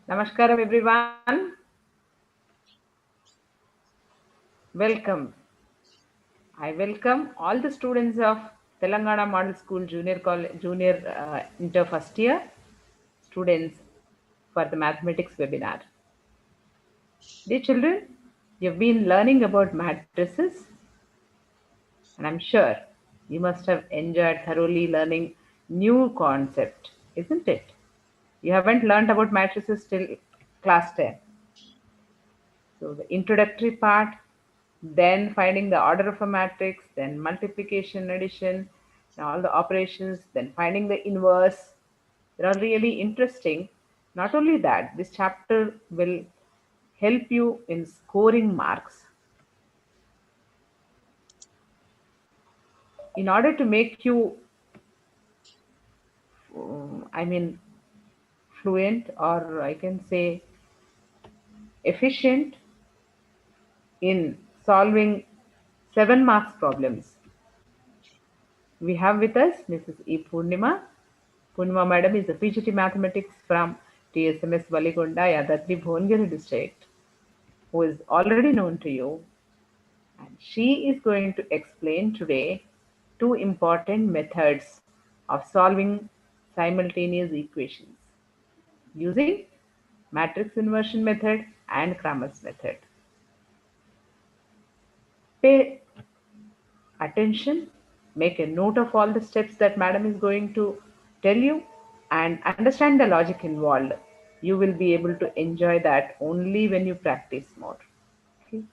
Namaskaram everyone. Welcome. I welcome all the students of Telangana Model School Junior Inter First Year students for the mathematics webinar. Dear children, you've been learning about matrices and I'm sure you must have enjoyed thoroughly learning new concept, isn't it? You haven't learned about matrices till class 10. So the introductory part, then finding the order of a matrix, then multiplication, addition, and all the operations, then finding the inverse. They are really interesting. Not only that, this chapter will help you in scoring marks. In order to make you, I mean, fluent or I can say efficient in solving 7 marks problems, we have with us Mrs. E. Purnima. Purnima Madam is a PGT Mathematics from TSMS Valigonda, Yadadri, Bhongiri district, who is already known to you. And she is going to explain today two important methods of solving simultaneous equations using matrix inversion method and Cramer's method. Pay attention, make a note of all the steps that madam is going to tell you, and understand the logic involved. You will be able to enjoy that only when you practice more. Okay.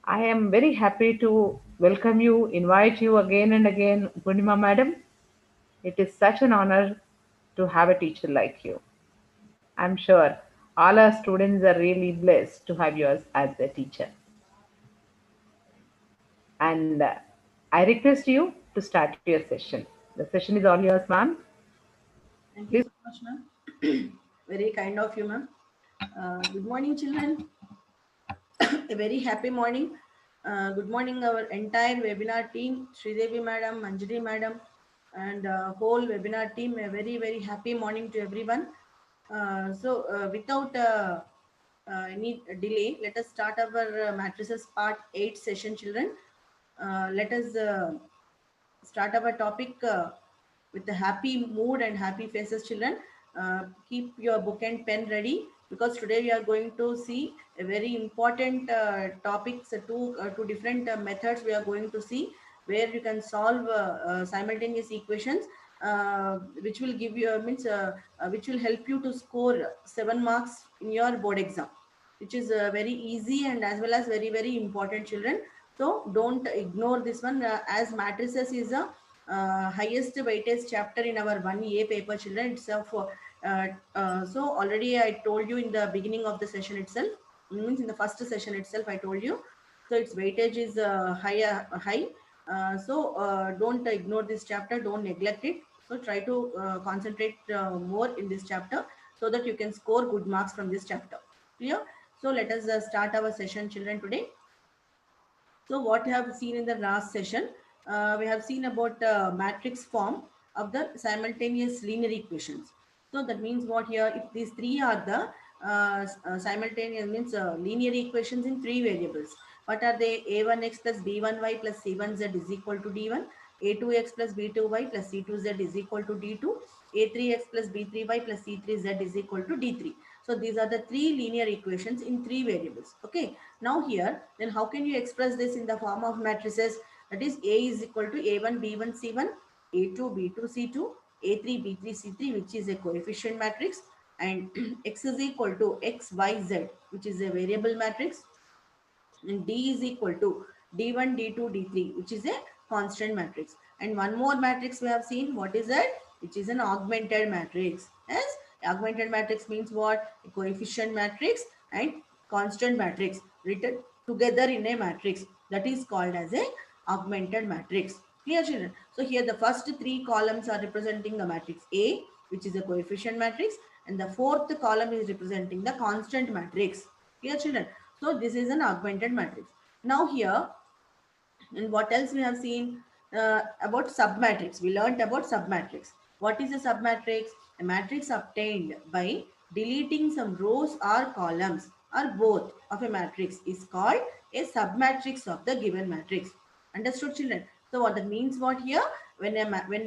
I am very happy to welcome you, invite you again and again, Purnima madam. It is such an honor to have a teacher like you. I'm sure all our students are really blessed to have you as a teacher. And I request you to start your session. The session is all yours, ma'am. Thank you Please. so much, ma'am. Very kind of you, ma'am. Good morning, children. A very happy morning. Good morning, our entire webinar team, Sridevi madam, Manjari madam, and whole webinar team. A very, very happy morning to everyone. Without any delay, let us start our matrices part 8 session, children. Let us start our topic with a happy mood and happy faces, children. Keep your book and pen ready because today we are going to see a very important topics, two different methods we are going to see where you can solve simultaneous equations, which will give you which will help you to score 7 marks in your board exam, which is very easy and as well as very, very important, children. So don't ignore this one, as matrices is a highest weightage chapter in our 1A paper, children. It's so already I told you in the beginning of the session itself, means in the first session itself I told you. So its weightage is high. Don't ignore this chapter, don't neglect it. So try to concentrate more in this chapter so that you can score good marks from this chapter. Clear? So let us start our session, children, today. So what we have seen in the last session, we have seen about matrix form of the simultaneous linear equations. So that means what here, if these three are the simultaneous, means linear equations in three variables. What are they? A1x plus b1y plus c1z is equal to d1. A2x plus b2y plus c2z is equal to d2. A3x plus b3y plus c3z is equal to d3. So these are the three linear equations in three variables. Okay. Now here, then how can you express this in the form of matrices? That is, A is equal to A1 B1 C1, A2 B2 C2, A3 B3 C3, which is a coefficient matrix, and X is equal to X Y Z, which is a variable matrix, and D is equal to D1 D2 D3, which is a constant matrix. And one more matrix we have seen. What is that? Which is an augmented matrix. Yes, augmented matrix means what? A coefficient matrix and constant matrix written together in a matrix, that is called as a augmented matrix. Clear, children? So here the first three columns are representing the matrix A, which is a coefficient matrix, and the fourth column is representing the constant matrix. Clear, children? So this is an augmented matrix. Now here, and what else we have seen about submatrix? We learned about submatrix. What is a submatrix? A matrix obtained by deleting some rows or columns or both of a matrix is called a submatrix of the given matrix. Understood, children? So what that means, what here, when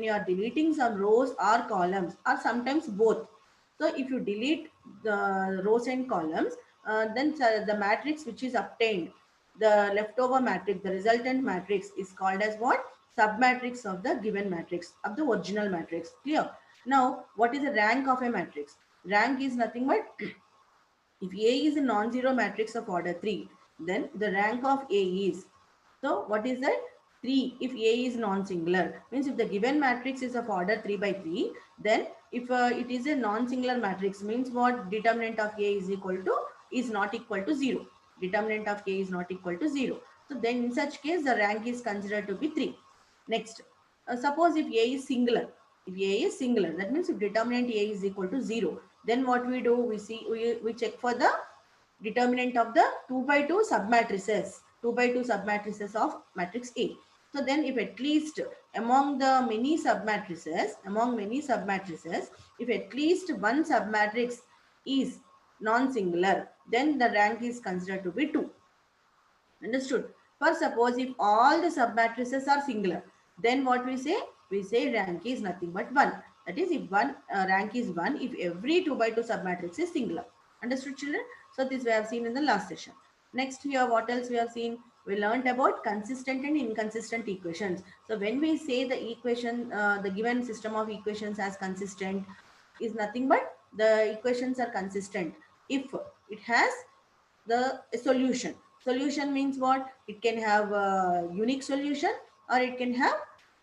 you are deleting some rows or columns or sometimes both. So if you delete the rows and columns, then the matrix which is obtained, the leftover matrix, the resultant matrix is called as what? Submatrix of the given matrix, of the original matrix. Clear? Now, what is the rank of a matrix? Rank is nothing but if A is a non-zero matrix of order 3, then the rank of A is. So what is that? 3 if A is non-singular. Means if the given matrix is of order 3 by 3, then if it is a non-singular matrix, means what? Determinant of A is not equal to 0. Determinant of A is not equal to 0. So then in such case, the rank is considered to be 3. Next, suppose if A is singular. If A is singular, that means if determinant A is equal to 0, then what we do? We check for the determinant of the 2 by 2 submatrices. 2 by 2 submatrices of matrix A. So then if at least among many submatrices, if at least one submatrix is non-singular, then the rank is considered to be 2. Understood? For suppose if all the submatrices are singular, then what we say? We say rank is nothing but 1. That is, if one rank is 1, if every 2 by 2 submatrix is singular. Understood, children? So this we have seen in the last session. Next here, what else we have seen? We learned about consistent and inconsistent equations. So when we say the equation, the given system of equations as consistent is nothing but the equations are consistent if it has the solution. Solution means what? It can have a unique solution or it can have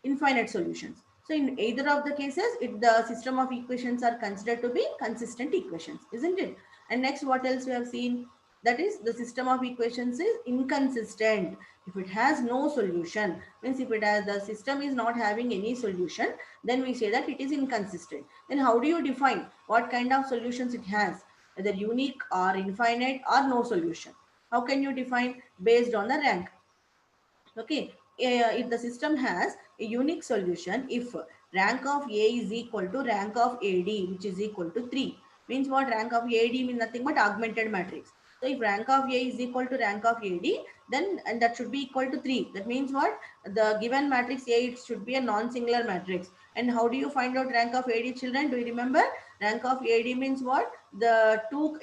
infinite solutions. So in either of the cases, the system of equations are considered to be consistent equations, isn't it? And next, what else we have seen? That is, the system of equations is inconsistent if it has no solution. Means if the system is not having any solution, then we say that it is inconsistent. Then how do you define what kind of solutions it has? Whether unique or infinite or no solution. How can you define? Based on the rank? Okay, if the system has a unique solution, if rank of A is equal to rank of AD, which is equal to 3, means what? Rank of AD means nothing but augmented matrix. So if rank of A is equal to rank of AD, then and that should be equal to 3. That means what? The given matrix A, it should be a non-singular matrix. And how do you find out rank of AD, children? Do you remember? Rank of AD means what? The two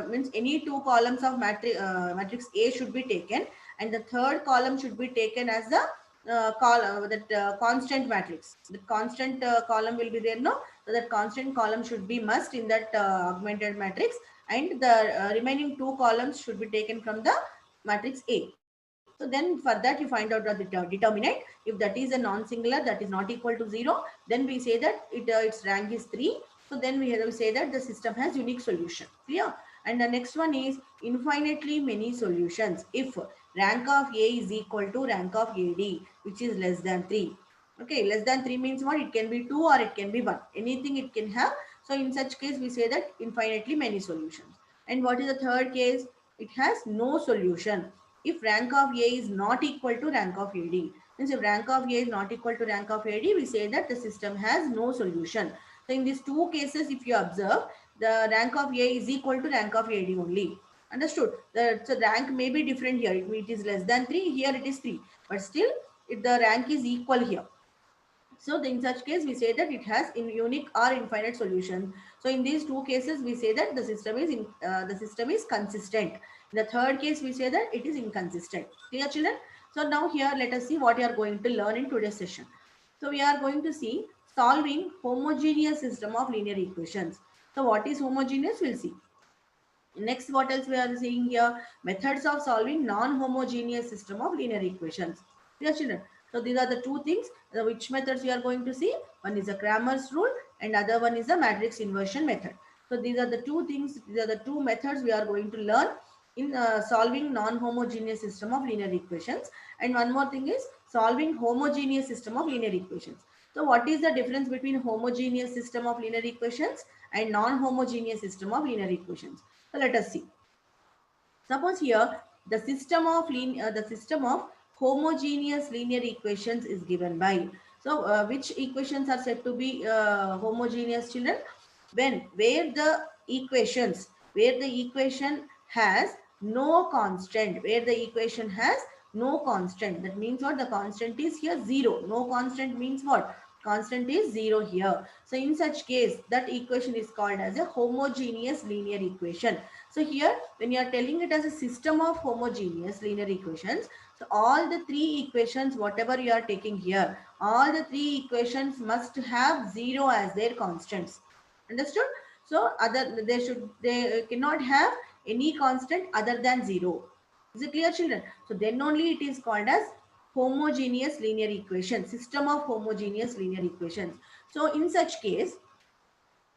means any two columns of matrix A should be taken, and the third column should be taken as the constant matrix. The constant column will be there, no? So that constant column should be must in that augmented matrix, and the remaining two columns should be taken from the matrix A. So then for that you find out the determinant. If that is a non-singular, that is not equal to 0, then we say that its rank is 3. So then we say that the system has unique solution. Clear? And the next one is infinitely many solutions if rank of A is equal to rank of AD, which is less than 3. Okay, less than 3 means what? It can be 2 or it can be 1. Anything it can have. So in such case, we say that infinitely many solutions. And what is the third case? It has no solution. If rank of A is not equal to rank of AD. Means if rank of A is not equal to rank of AD, we say that the system has no solution. So in these two cases, if you observe, the rank of A is equal to rank of AD only. Understood? So rank may be different here. It is less than 3. Here it is 3. But still, the rank is equal here. So in such case, we say that it has unique or infinite solution. So in these two cases, we say that the system is consistent. In the third case, we say that it is inconsistent. Clear, children? So now here, let us see what you are going to learn in today's session. So we are going to see solving homogeneous system of linear equations. So what is homogeneous? We'll see. Next, what else we are seeing here? Methods of solving non-homogeneous system of linear equations. Yes, children. So these are the two things. Which methods we are going to see? One is the Cramer's rule and other one is the matrix inversion method. So these are the two things. These are the two methods we are going to learn in solving non-homogeneous system of linear equations. And one more thing is solving homogeneous system of linear equations. So what is the difference between homogeneous system of linear equations and non-homogeneous system of linear equations? So let us see. Suppose here the system of homogeneous linear equations is given by. So which equations are said to be homogeneous, children? Where the equations where the equation has no constant, where the equation has no constant. That means what? The constant is here 0. No constant means what? Constant is 0 here. So in such case, that equation is called as a homogeneous linear equation. So here, when you are telling it as a system of homogeneous linear equations, so all the three equations, whatever you are taking here, all the three equations must have 0 as their constants. Understood? So they cannot have any constant other than 0. Is it clear, children? So then only it is called as homogeneous linear equation, system of homogeneous linear equations. So in such case,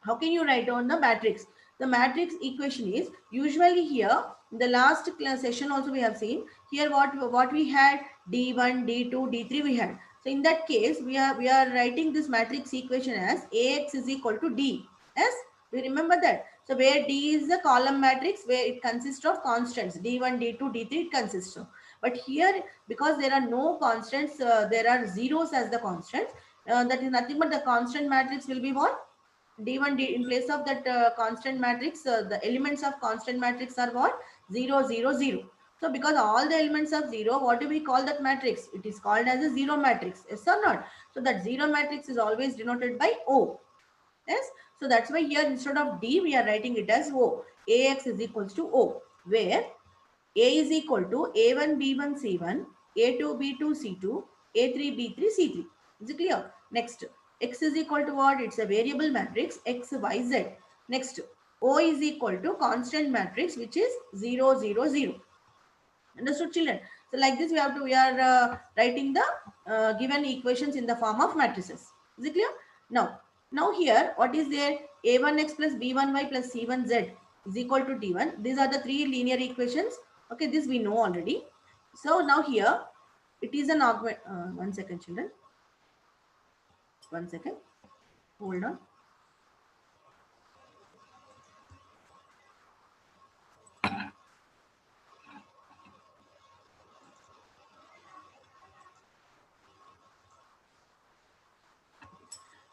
how can you write down the matrix? The matrix equation is usually here in the last class session also we have seen here what we had d1, d2, d3 we had. So in that case we are writing this matrix equation as ax is equal to d. Yes, we remember that. So where d is the column matrix where it consists of constants d1, d2, d3 it consists of. But here because there are no constants, there are zeros as the constants. That is nothing but the constant matrix will be what? D1, in place of that constant matrix, the elements of constant matrix are what? 0, 0, 0. So because all the elements of 0, what do we call that matrix? It is called as a 0 matrix. Yes or not? So that 0 matrix is always denoted by O. Yes. So that's why here instead of D, we are writing it as O. AX is equals to O, where A is equal to A1, B1, C1, A2, B2, C2, A3, B3, C3. Is it clear? Next, X is equal to what? It's a variable matrix, X, Y, Z. Next, O is equal to constant matrix, which is 0, 0, 0. Understood, children? So like this, we are writing the given equations in the form of matrices. Is it clear? Now here, what is there? A1x plus B1y plus C1z is equal to D1. These are the three linear equations. Okay, this we know already. So now here, it is an augment. 1 second, children. 1 second. Hold on.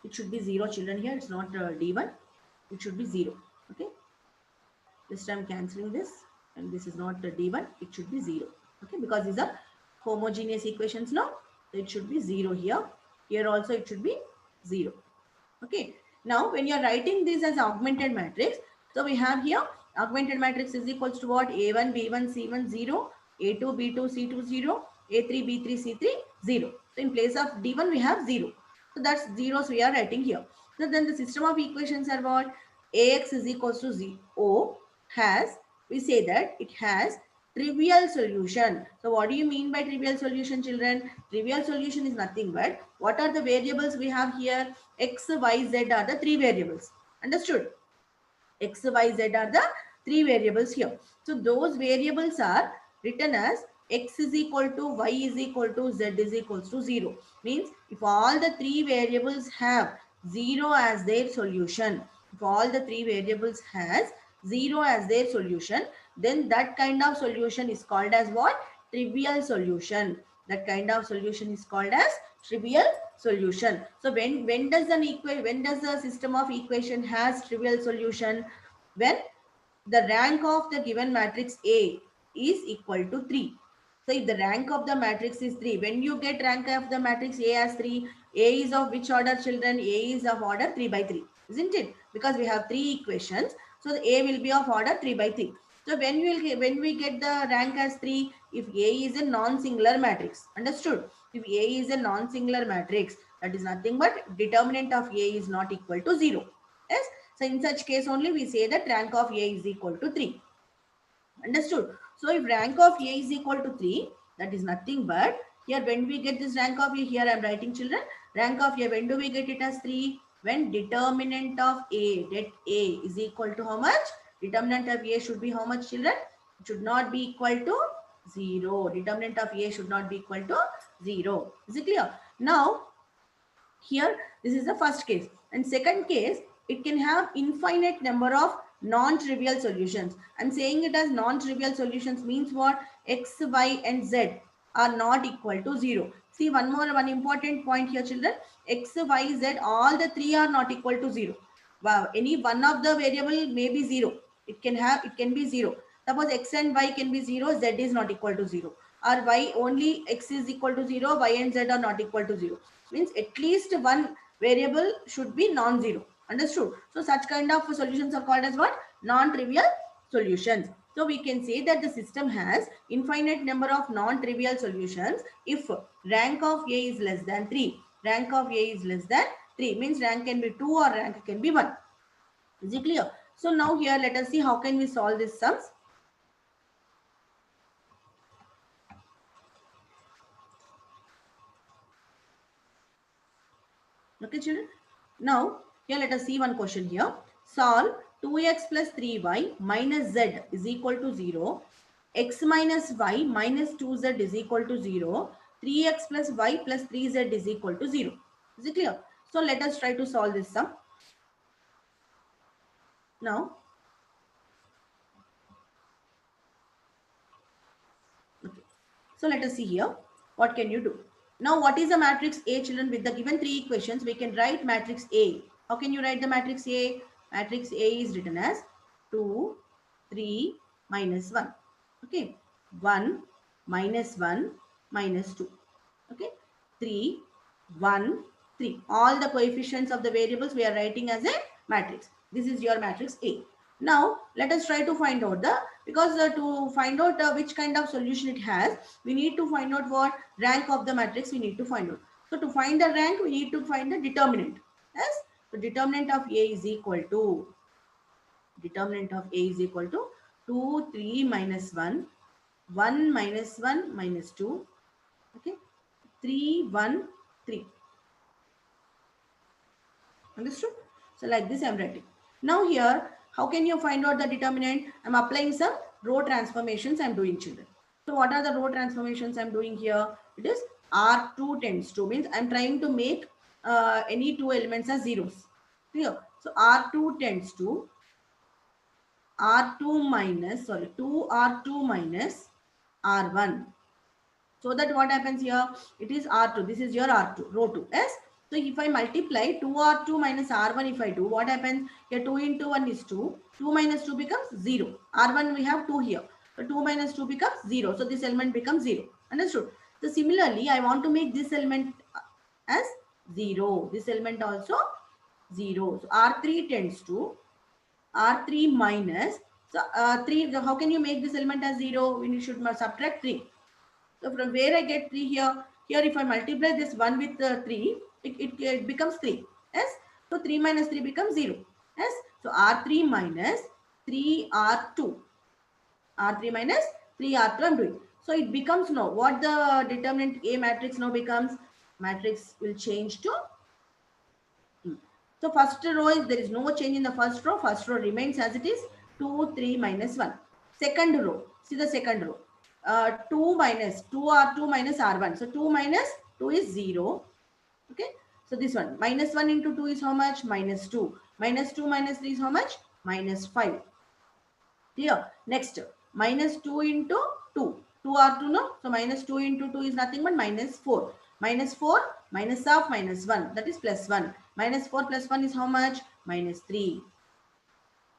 It should be 0, children. Here it's not D1. It should be 0. Okay. This time cancelling this, and this is not D1. It should be 0. Okay, because these are homogeneous equations now. So it should be 0 here. Here also it should be 0. Okay. Now when you are writing this as augmented matrix, so we have here augmented matrix is equals to what? A1, B1, C1, 0. A2, B2, C2, 0. A3, B3, C3, 0. So in place of D1 we have 0. So that's zeros we are writing here. So then the system of equations are what? Ax is equals to 0 has, we say that it has trivial solution. So what do you mean by trivial solution, children? Trivial solution is nothing but what are the variables we have here? X, Y, Z are the three variables. Understood? X, Y, Z are the three variables here. So those variables are written as X is equal to Y is equal to Z is equals to 0. Means if all the three variables have 0 as their solution, if all the three variables has 0 as their solution, then that kind of solution is called as what? Trivial solution. That kind of solution is called as trivial solution. So when does the system of equation has trivial solution? When the rank of the given matrix A is equal to 3. So if the rank of the matrix is 3, when you get rank of the matrix A as 3, A is of which order, children? A is of order 3 by 3, isn't it? Because we have three equations, so the A will be of order 3 by 3. So when we get the rank as 3, if A is a non-singular matrix, understood? If A is a non-singular matrix, that is nothing but determinant of A is not equal to 0. Yes. So in such case only we say that rank of A is equal to 3. Understood? So if rank of A is equal to 3, that is nothing but here when we get this rank of A, here I am writing, children, rank of A, when do we get it as 3? When determinant of A, that A is equal to how much? Determinant of A should be how much, children? It should not be equal to 0. Determinant of A should not be equal to 0. Is it clear? Now, here this is the first case, and second case, it can have infinite number of non-trivial solutions. I'm saying it as non-trivial solutions means what? X, Y and Z are not equal to 0. See, one important point here, children. X, Y, Z, all the three are not equal to 0. any one of the variable may be 0. It can be 0. Suppose x and y can be 0, z is not equal to 0. Or y only x is equal to 0, y and z are not equal to 0. Means at least one variable should be non-zero. Understood? So such kind of solutions are called as what? Non-trivial solutions. So we can say that the system has infinite number of non-trivial solutions if rank of A is less than 3. Rank of A is less than 3 means rank can be 2 or rank can be 1. Is it clear? So now here let us see how can we solve these sums. Okay, children. Now, here let us see one question here. Solve 2x plus 3y minus z is equal to 0. X minus y minus 2z is equal to 0. 3x plus y plus 3z is equal to 0. Is it clear? So, let us try to solve this sum. Now, okay. So, let us see here. What can you do? Now, what is the matrix A, children? With the given three equations, we can write matrix A. How can you write the matrix A? Matrix A is written as 2, 3, minus 1. Okay. 1, minus 1, minus 2. Okay. 3, 1, 3. All the coefficients of the variables we are writing as a matrix. This is your matrix A. Now, let us try to find out because to find out which kind of solution it has, we need to find out what rank of the matrix we need to find out. So, to find the rank, we need to find the determinant. Yes, the determinant of A is equal to, 2, 3, minus 1, 1, minus 1, minus 2, okay, 3, 1, 3. Understood? So like this I am writing. Now here, how can you find out the determinant? I am applying some row transformations I am doing, children. So what are the row transformations I am doing here? It is R2 tends to, means I am trying to make any two elements as zeros. Clear? So R2 tends to R2 minus, 2R2 minus R1. So that what happens here? It is R2. This is your R2, row 2. Yes. So if I multiply 2R2 minus R1, if I do, what happens? Here 2 into 1 is 2. 2 minus 2 becomes 0. R1 we have 2 here. So 2 minus 2 becomes 0. So this element becomes 0. Understood? So similarly, I want to make this element as 0. This element also 0. So R3 tends to R3 minus. So 3, how can you make this element as 0? We should subtract 3. So from where I get 3 here, if I multiply this 1 with 3, it becomes 3. Yes. So 3 minus 3 becomes 0. Yes. So R3 minus 3R2. R3 minus 3R2 I am doing. So it becomes now, what the determinant A matrix now becomes? Matrix will change to. So first row is, there is no change in the first row. First row remains as it is, 2, 3, minus 1. Second row, see the second row. 2 minus 2R2 minus R1. So 2 minus 2 is 0. Okay. So this one, minus 1 into 2 is how much? Minus 2. Minus 2 minus 3 is how much? Minus 5. Here, next, minus 2 into 2. 2R2, no? So minus 2 into 2 is nothing but minus 4. Minus 4, minus of minus 1. That is plus 1. Minus 4 plus 1 is how much? Minus 3.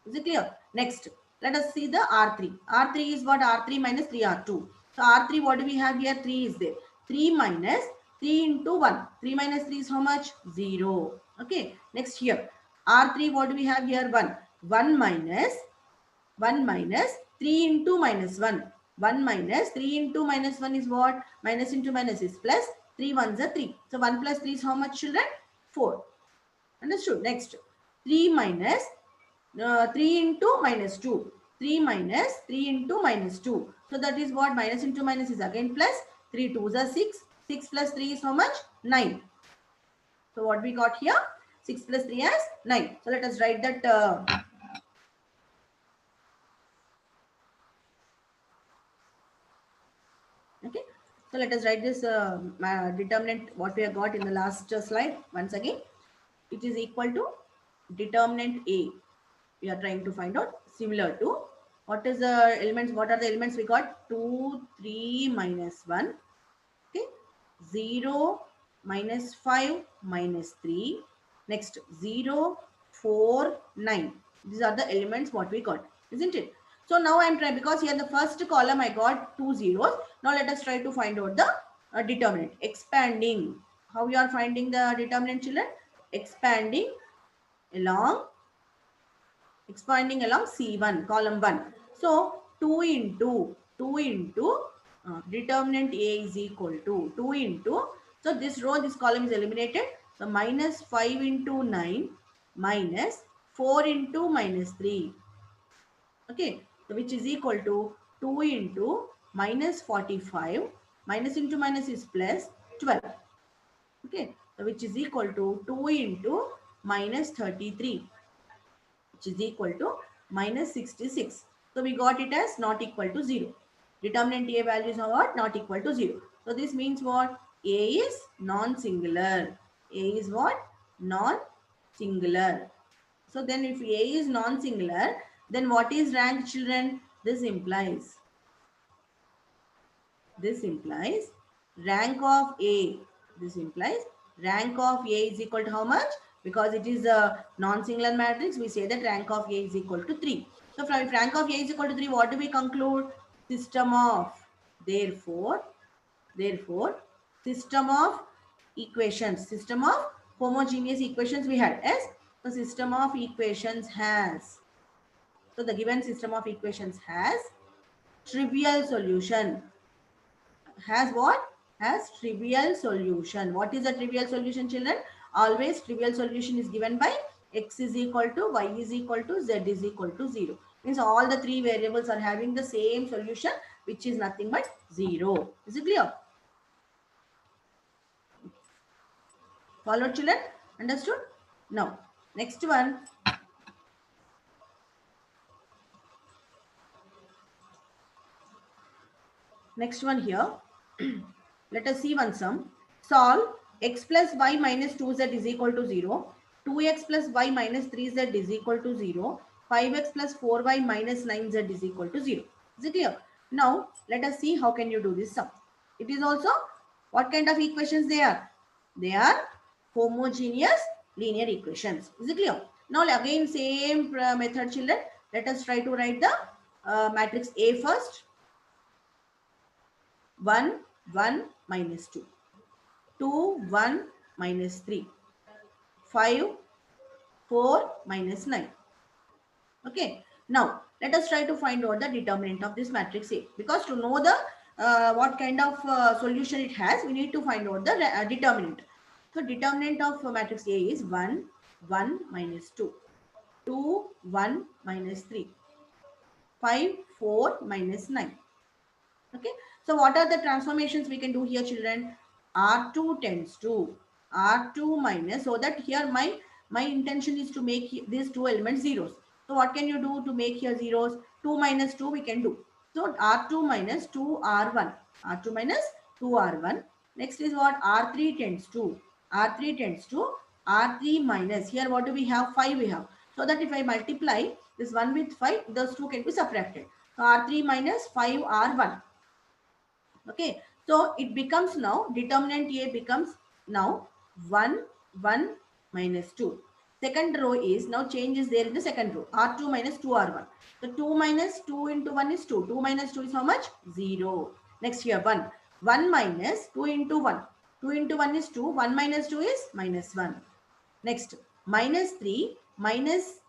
Is it clear? Next, let us see the R3. R3 is what? R3 minus 3R2. So R3, what do we have here? 3 is there. 3 minus 3 into 1. 3 minus 3 is how much? 0. Okay. Next here. R3, what do we have here? 1. 1 minus 3 into minus 1. 1 minus 3 into minus 1 is what? Minus into minus is plus. 3 ones are 3. So 1 plus 3 is how much, children? 4. Understood? Next. 3 minus 3 into minus 2. 3 minus 3 into minus 2. So that is what? Minus into minus is again plus. 3 2s are 6. 6 plus 3 is how much? 9. So what we got here? 6 plus 3 is 9. So let us write that. Okay. So let us write this determinant what we have got in the last slide once again. It is equal to determinant A. We are trying to find out, similar to what is the elements, what are the elements we got? 2, 3, minus 1. Okay. 0, minus 5, minus 3. Next, 0, 4, 9. These are the elements what we got, isn't it? So now I'm trying, because here in the first column I got 2 zeros. Now let us try to find out the determinant. Expanding. How we are finding the determinant, children? Expanding along C1, column 1. So 2 into determinant A is equal to 2 into, so this row, this column is eliminated. So minus 5 into 9 minus 4 into minus 3. Okay, so which is equal to 2 into minus 45. Minus into minus is plus 12. Okay, so which is equal to 2 into minus 33, which is equal to minus 66. So we got it as not equal to 0. Determinant A values are what? Not equal to 0. So this means what? A is non-singular. A is what? Non-singular. So then if A is non-singular, then what is rank, children? This implies rank of A. This implies rank of A is equal to how much? Because it is a non-singular matrix, we say that rank of A is equal to 3. So if rank of A is equal to 3, what do we conclude? System of, therefore, system of equations, system of homogeneous equations we had as the system of equations has. So the given system of equations has trivial solution. Has what? Has trivial solution. What is a trivial solution, children? Always trivial solution is given by x is equal to, y is equal to, z is equal to 0. Means all the three variables are having the same solution, which is nothing but 0. Is it clear? Followed, children? Understood? Now, next one. Next one here. Let us see one sum. Solve x plus y minus 2z is equal to 0. 2x plus y minus 3z is equal to 0. 5x plus 4y minus 9z is equal to 0. Is it clear? Now, let us see how can you do this sum. It is also, what kind of equations they are? They are homogeneous linear equations. Is it clear? Now, again, same method, children. Let us try to write the matrix A first. 1, 1 minus 2. 2, 1 minus 3. 5, 4 minus 9. Okay. Now, let us try to find out the determinant of this matrix A. Because to know the what kind of solution it has, we need to find out the determinant. So, determinant of matrix A is 1, 1 minus 2. 2, 1 minus 3. 5, 4 minus 9. Okay. So, what are the transformations we can do here, children? R2 tends to R2 minus, so that here my intention is to make these two elements zeros. So what can you do to make here zeros? 2 minus 2 we can do. So R2 minus 2R1. R2 minus 2R1. Next is what? R3 tends to R3 minus. Here what do we have? 5 we have. So that if I multiply this 1 with 5, those two can be subtracted. So R3 minus 5R1. Okay, so it becomes now, determinant A becomes now 1, 1 minus 2. Second row is, now change is there in the second row. R2 minus 2R1. So 2 minus 2 into 1 is 2. 2 minus 2 is how much? 0. Next here 1. 1 minus 2 into 1. 2 into 1 is 2. 1 minus 2 is minus 1. Next, minus 3 minus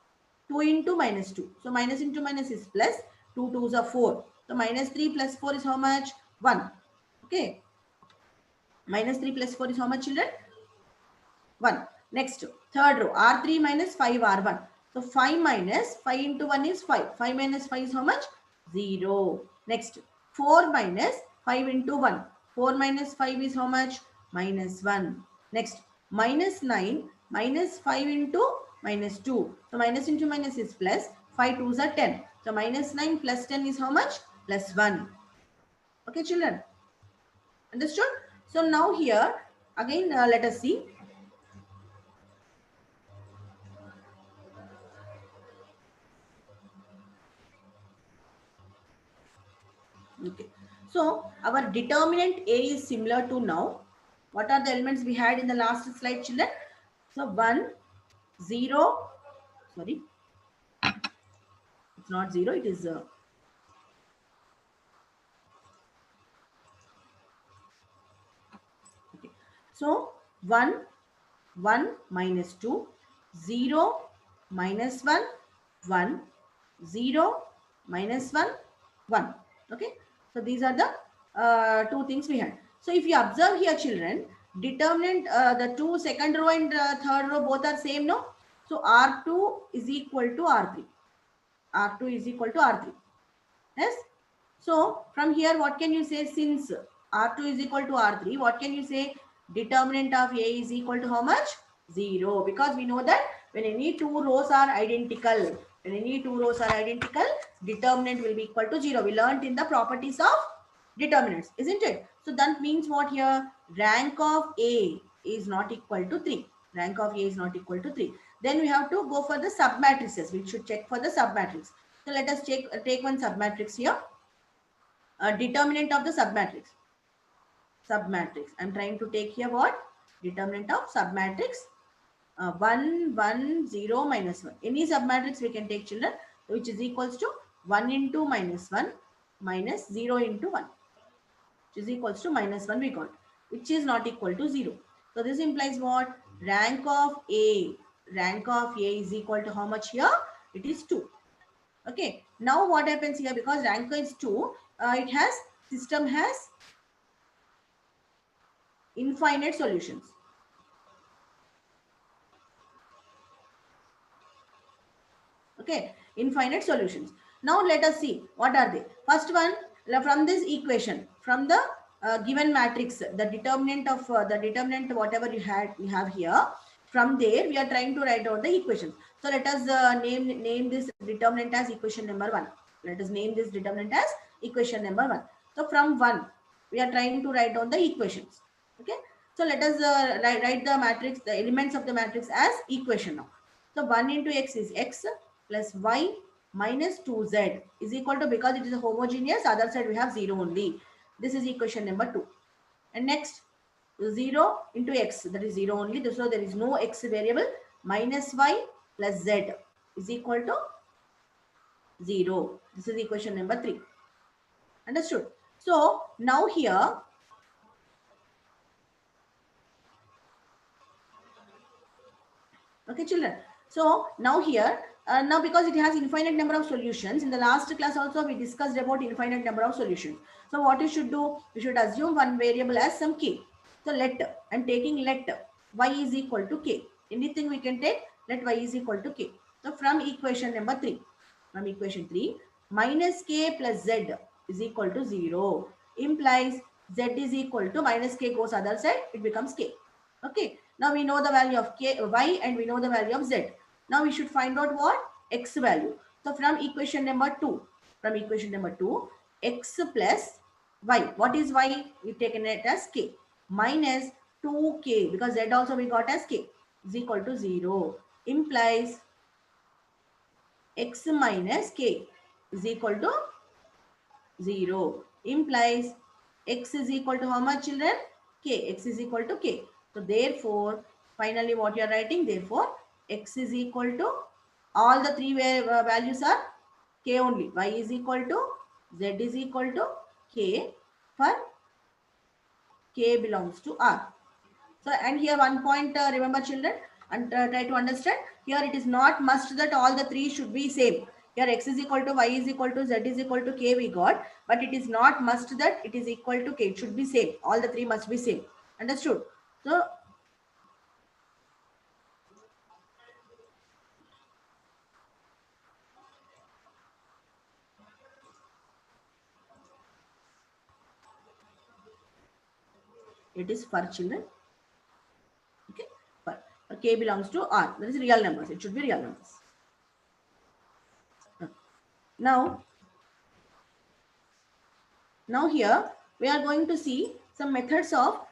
2 into minus 2. So minus into minus is plus. 2 2s are 4. So minus 3 plus 4 is how much? 1. Okay. Minus 3 plus 4 is how much, children? 1. Next, third row. R3 minus 5R1. So 5 minus 5 into 1 is 5. 5 minus 5 is how much? 0. Next, 4 minus 5 into 1. 4 minus 5 is how much? Minus 1. Next, minus 9 minus 5 into minus 2. So minus into minus is plus. 5 2s are 10. So minus 9 plus 10 is how much? Plus 1. Okay, children. Understood? So now here again let us see. Okay. So our determinant A is similar to now. What are the elements we had in the last slide, children? So 1, 0, Sorry, it's not 0, it is okay. So 1, 1 minus 2, 0 minus 1, 1, 0 minus 1, 1. Okay. So these are the two things we had. So if you observe here, children, determinant, the two second row and third row both are same, no? So R2 is equal to R3. R2 is equal to R3. Yes. So from here, what can you say? Since R2 is equal to R3, what can you say? Determinant of A is equal to how much? 0. Because we know that when any two rows are identical, determinant will be equal to 0. We learned in the properties of determinants, isn't it? So that means what here? Rank of A is not equal to 3. Rank of A is not equal to 3. Then we have to go for the submatrices. We should check for the submatrix. So let us take one submatrix here. Determinant of the submatrix. I'm trying to take here what? Determinant of submatrix. 1, 1, 0, minus 1. Any submatrix we can take, children, which is equals to 1 into minus 1 minus 0 into 1. Which is equals to minus 1 we got. Which is not equal to 0. So this implies what? Rank of A. Rank of A is equal to how much here? It is 2. Okay. Now what happens here? Because rank is 2, system has infinite solutions. Okay, infinite solutions. Now let us see what are they. First one, from this equation, from the given matrix, the determinant whatever you have here. From there, we are trying to write out the equations. So let us name this determinant as equation number 1. Let us name this determinant as equation number 1. So from 1, we are trying to write down the equations. Okay. So let us write the matrix, the elements of the matrix as equation now. So 1 into x is x plus y minus 2z is equal to, because it is a homogeneous, other side we have 0 only. This is equation number 2. And next, 0 into x, that is 0 only. So there is no x variable. Minus y plus z is equal to 0. This is equation number 3. Understood? So now here, okay, children. So now here, now because it has infinite number of solutions, in the last class also we discussed about infinite number of solutions. So what you should do, you should assume one variable as some k. So I'm taking let y is equal to k. Anything we can take, let y is equal to k. So from equation number 3, minus k plus z is equal to 0 implies z is equal to, minus k goes other side, it becomes k. Okay. Now we know the value of y and we know the value of z. Now we should find out what? X value. So from equation number 2, x plus y. What is y? We've taken it as k minus 2k, because z also we got as k, is equal to 0 implies x minus k is equal to 0 implies x is equal to how much, children? K. X is equal to k. So therefore, finally what you are writing, therefore x is equal to, all the three values are k only. Y is equal to, z is equal to k for k belongs to R. So, and here one point, remember children, and try to understand. Here it is not must that all the three should be same. Here x is equal to, y is equal to, z is equal to k we got, but it is not must that it is equal to k. It should be same. All the three must be same. Understood? So, it is for children. Okay, for k belongs to R. That is real numbers. It should be real numbers. Now here we are going to see some methods of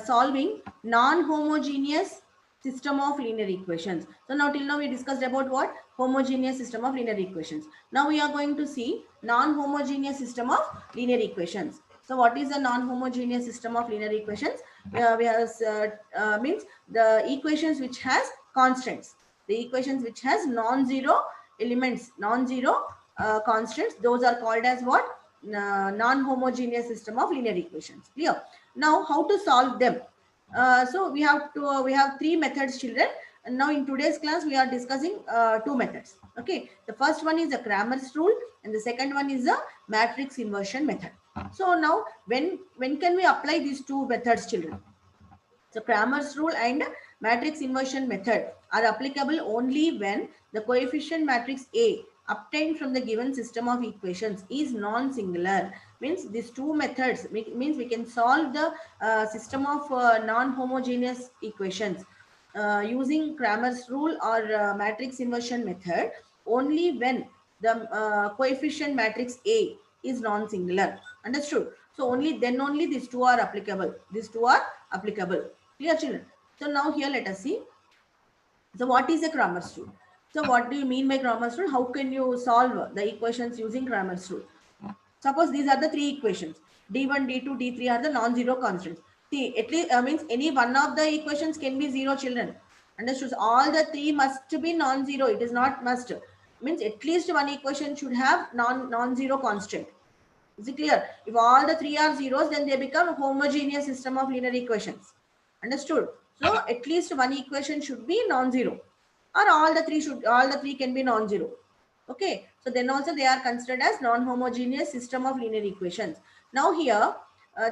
solving non-homogeneous system of linear equations. So now till now we discussed about what? Homogeneous system of linear equations. Now we are going to see non-homogeneous system of linear equations. So what is a non-homogeneous system of linear equations? Means the equations which has constants. The equations which has non-zero elements, non-zero constants, those are called as what? Non-homogeneous system of linear equations. Clear? Now, how to solve them? So we have three methods, children. And now in today's class, we are discussing two methods. Okay. The first one is the Cramer's rule, and the second one is the matrix inversion method. So now, when can we apply these two methods, children? So Cramer's rule and matrix inversion method are applicable only when the coefficient matrix A obtained from the given system of equations is non-singular. Means these two methods means we can solve the system of non-homogeneous equations using Cramer's rule or matrix inversion method only when the coefficient matrix A is non-singular. Understood? So only then only these two are applicable. These two are applicable. Clear, children? So now here let us see. So what is a Cramer's rule? So what do you mean by Cramer's rule? How can you solve the equations using Cramer's rule? Suppose these are the three equations. D1, D2, D3 are the non-zero constants. See, at least means any one of the equations can be zero, children. Understood? All the three must be non-zero. It is not must. Means at least one equation should have non-zero constant. Is it clear? If all the three are zeros, then they become a homogeneous system of linear equations. Understood? So at least one equation should be non-zero, or all the three can be non-zero. Okay. So then also they are considered as non-homogeneous system of linear equations. Now here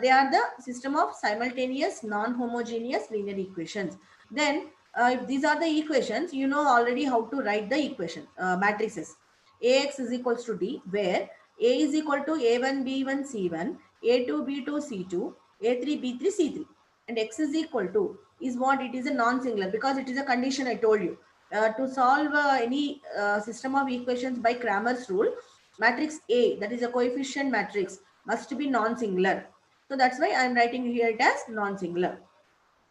they are the system of simultaneous non-homogeneous linear equations. Then if these are the equations, you know already how to write the equation matrices. Ax is equals to D, where A is equal to A1, B1, C1, A2, B2, C2, A3, B3, C3. And X is equal to is what? It is a non-singular because it is a condition I told you. To solve any system of equations by Cramer's rule, matrix A, that is a coefficient matrix, must be non-singular. So that's why I am writing here it as non-singular.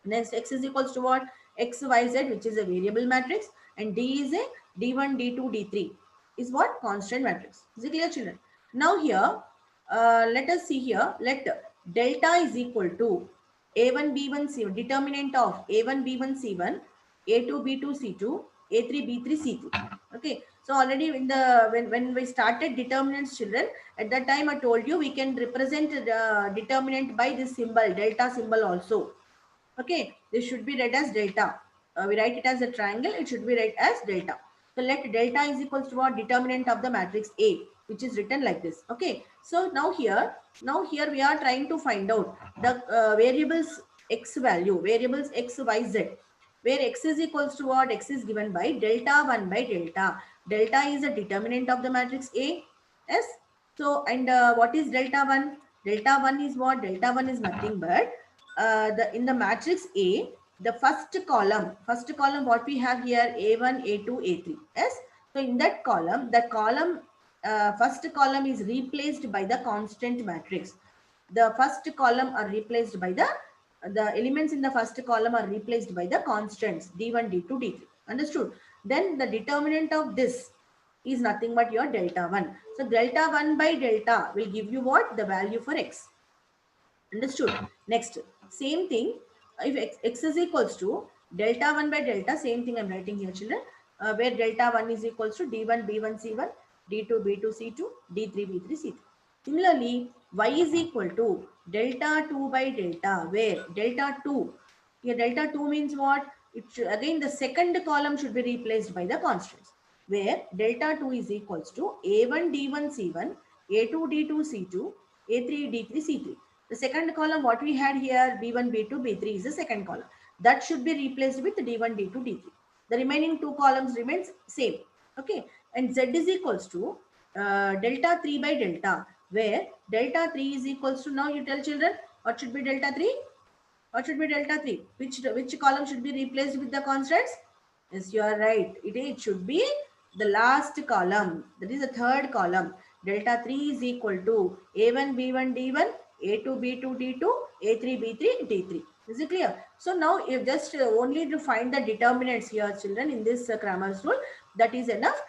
Next, X is equals to what? X, Y, Z, which is a variable matrix, and D is a D1, D2, D3 is what? Constant matrix. Is it clear, children? Now here, let us see here. Let delta is equal to A1, B1, C1, determinant of A1, B1, C1, A2, B2, C2, A3, B3, C3. Okay. So already in the when we started determinants, children, at that time I told you we can represent the determinant by this symbol, delta symbol also. Okay, this should be read as delta. We write it as a triangle, it should be read as delta. So let delta is equals to what? Determinant of the matrix A, which is written like this. Okay, so now here we are trying to find out the variables x value, variables x, y, z, where x is equals to what? X is given by delta 1 by delta. Delta is a determinant of the matrix A. Yes. So, and what is delta 1? Delta 1 is what? Delta 1 is nothing but in the matrix A, the first column what we have here, A1, A2, A3. Yes. So in that column, first column is replaced by the constant matrix. The first column are replaced by the elements in the first column are replaced by the constants D1, D2, D3. Understood? Then the determinant of this is nothing but your delta 1. So delta 1 by delta will give you what? The value for x. Understood? Next, same thing. If x is equals to delta 1 by delta, same thing I'm writing here, children, where delta 1 is equals to D1, B1, C1, D2, B2, C2, D3, B3, C3. Similarly, y is equal to delta 2 by delta, where delta 2, here delta 2 means what? It should, again, the second column should be replaced by the constants, where delta 2 is equals to A1, D1, C1, A2, D2, C2, A3, D3, C3. The second column, what we had here, B1, B2, B3 is the second column. That should be replaced with D1, D2, D3. The remaining two columns remains same. Okay. And Z is equals to delta 3 by delta, where delta 3 is equals to, now you tell children, what should be delta 3? What should be delta 3? Which column should be replaced with the constants? Yes, you are right. It should be the last column. That is the third column. Delta 3 is equal to A1, B1, D1, A2, B2, D2, A3, B3, D3. Is it clear? So now if just only to find the determinants here, children, in this Cramer's rule, that is enough.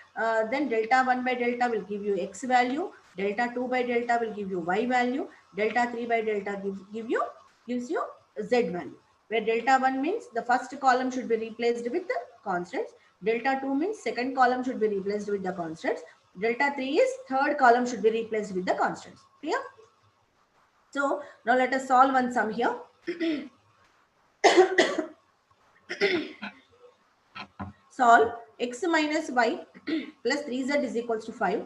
Then delta 1 by delta will give you x value. Delta 2 by delta will give you y value. Delta 3 by delta gives you z value. where delta 1 means the first column should be replaced with the constants. Delta 2 means second column should be replaced with the constants. Delta 3 is third column should be replaced with the constants. Clear? So now let us solve one sum here. Solve x minus y plus 3z is equals to 5.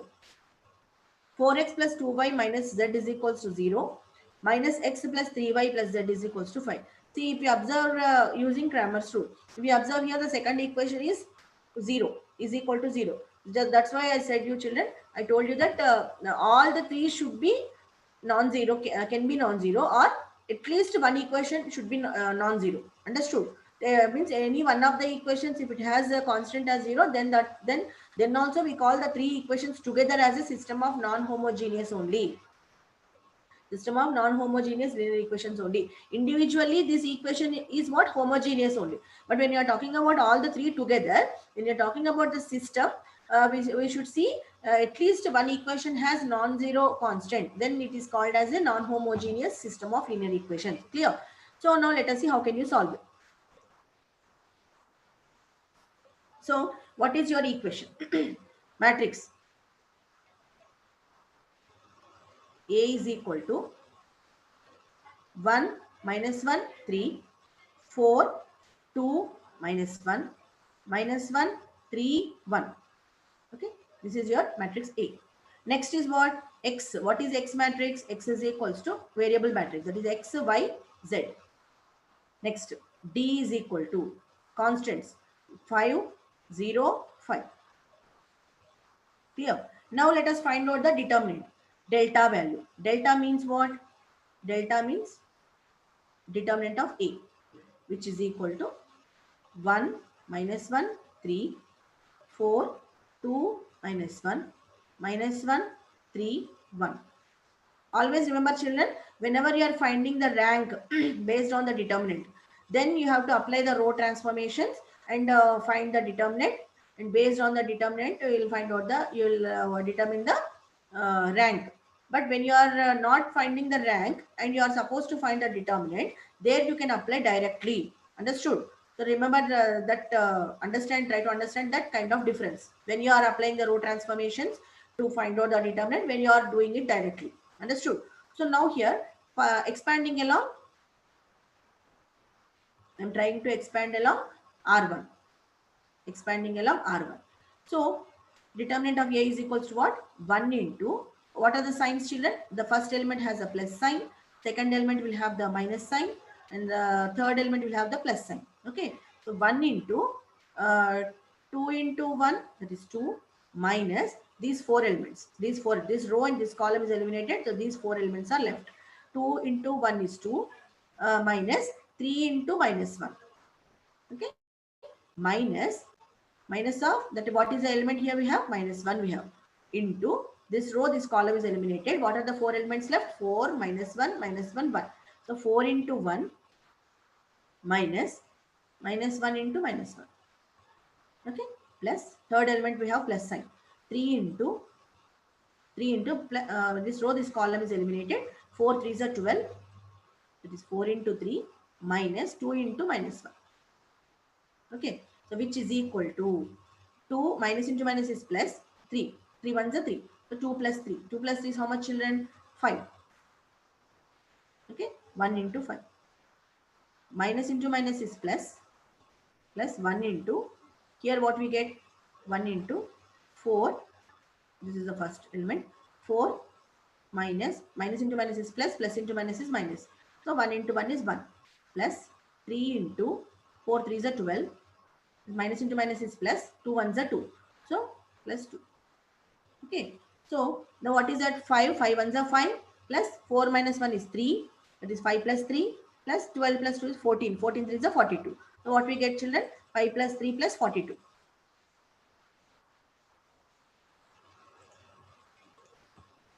4x plus 2y minus z is equals to 0. Minus x plus 3y plus z is equals to 5. See, if you observe using Cramer's rule, if you observe here, the second equation is 0, is equal to 0. That's why I said, you children, I told you that all the three should be non-zero, can be non-zero, or at least one equation should be non-zero. Understood? Means any one of the equations, if it has a constant as 0, then also we call the three equations together as a system of non-homogeneous only. System of non-homogeneous linear equations only. Individually, this equation is what? Homogeneous only. But when you are talking about all the three together, when you are talking about the system, we should see at least one equation has non-zero constant. Then it is called as a non-homogeneous system of linear equations. Clear? So now let us see how can you solve it. So what is your equation? Matrix A is equal to 1 minus 1 3 4 2 minus 1 minus 1 3 1. Okay, this is your matrix A. Next is what? X. What is X matrix? X is equals to variable matrix, that is X Y Z. Next, D is equal to constants 5 0 5. Clear? Now let us find out the determinant. Delta value. Delta means what? Delta means determinant of A, which is equal to 1 minus 1 3 4 2 minus 1 minus 1 3 1. Always remember, children, whenever you are finding the rank based on the determinant, then you have to apply the row transformations and find the determinant, and based on the determinant you will find out the, you will determine the rank. But when you are not finding the rank and you are supposed to find the determinant, there you can apply directly. Understood? So remember try to understand that kind of difference when you are applying the row transformations to find out the determinant, when you are doing it directly. Understood? So now here, expanding along, I'm trying to expand along R1. Expanding along R1. So determinant of A is equals to what? 1 into, what are the signs, children? The first element has a plus sign, second element will have the minus sign, and the third element will have the plus sign. Okay. So 1 into 2 into 1, that is 2, minus these four elements. This row and this column is eliminated. So these four elements are left. 2 into 1 is 2, minus 3 into minus 1. Okay. Minus of that, what is the element here? We have minus 1 we have, into this row, this column is eliminated. What are the four elements left? 4 minus 1 minus 1 1. So 4 into 1 minus 1 into minus 1. Okay, plus third element we have plus sign. 3 into this row, this column is eliminated. 4 3s are 12. It is 4 into 3 minus 2 into minus 1. Okay, so which is equal to 2 minus into minus is plus 3. 3 ones are 3. So 2 plus 3. 2 plus 3 is how much, children? 5. Okay, 1 into 5. Minus into minus is plus 1 into, here what we get? 1 into 4. This is the first element. 4 minus into minus is plus into minus is minus. So 1 into 1 is 1, plus 3 into 4 3s are 12. Minus into minus is plus, 2 ones are 2. So plus 2. Okay. So now what is that? 5 ones are 5, plus 4 minus 1 is 3. That is 5 plus 3 plus 12 plus 2 is 14. 14 3s are 42. So what we get, children? 5 plus 3 plus 42.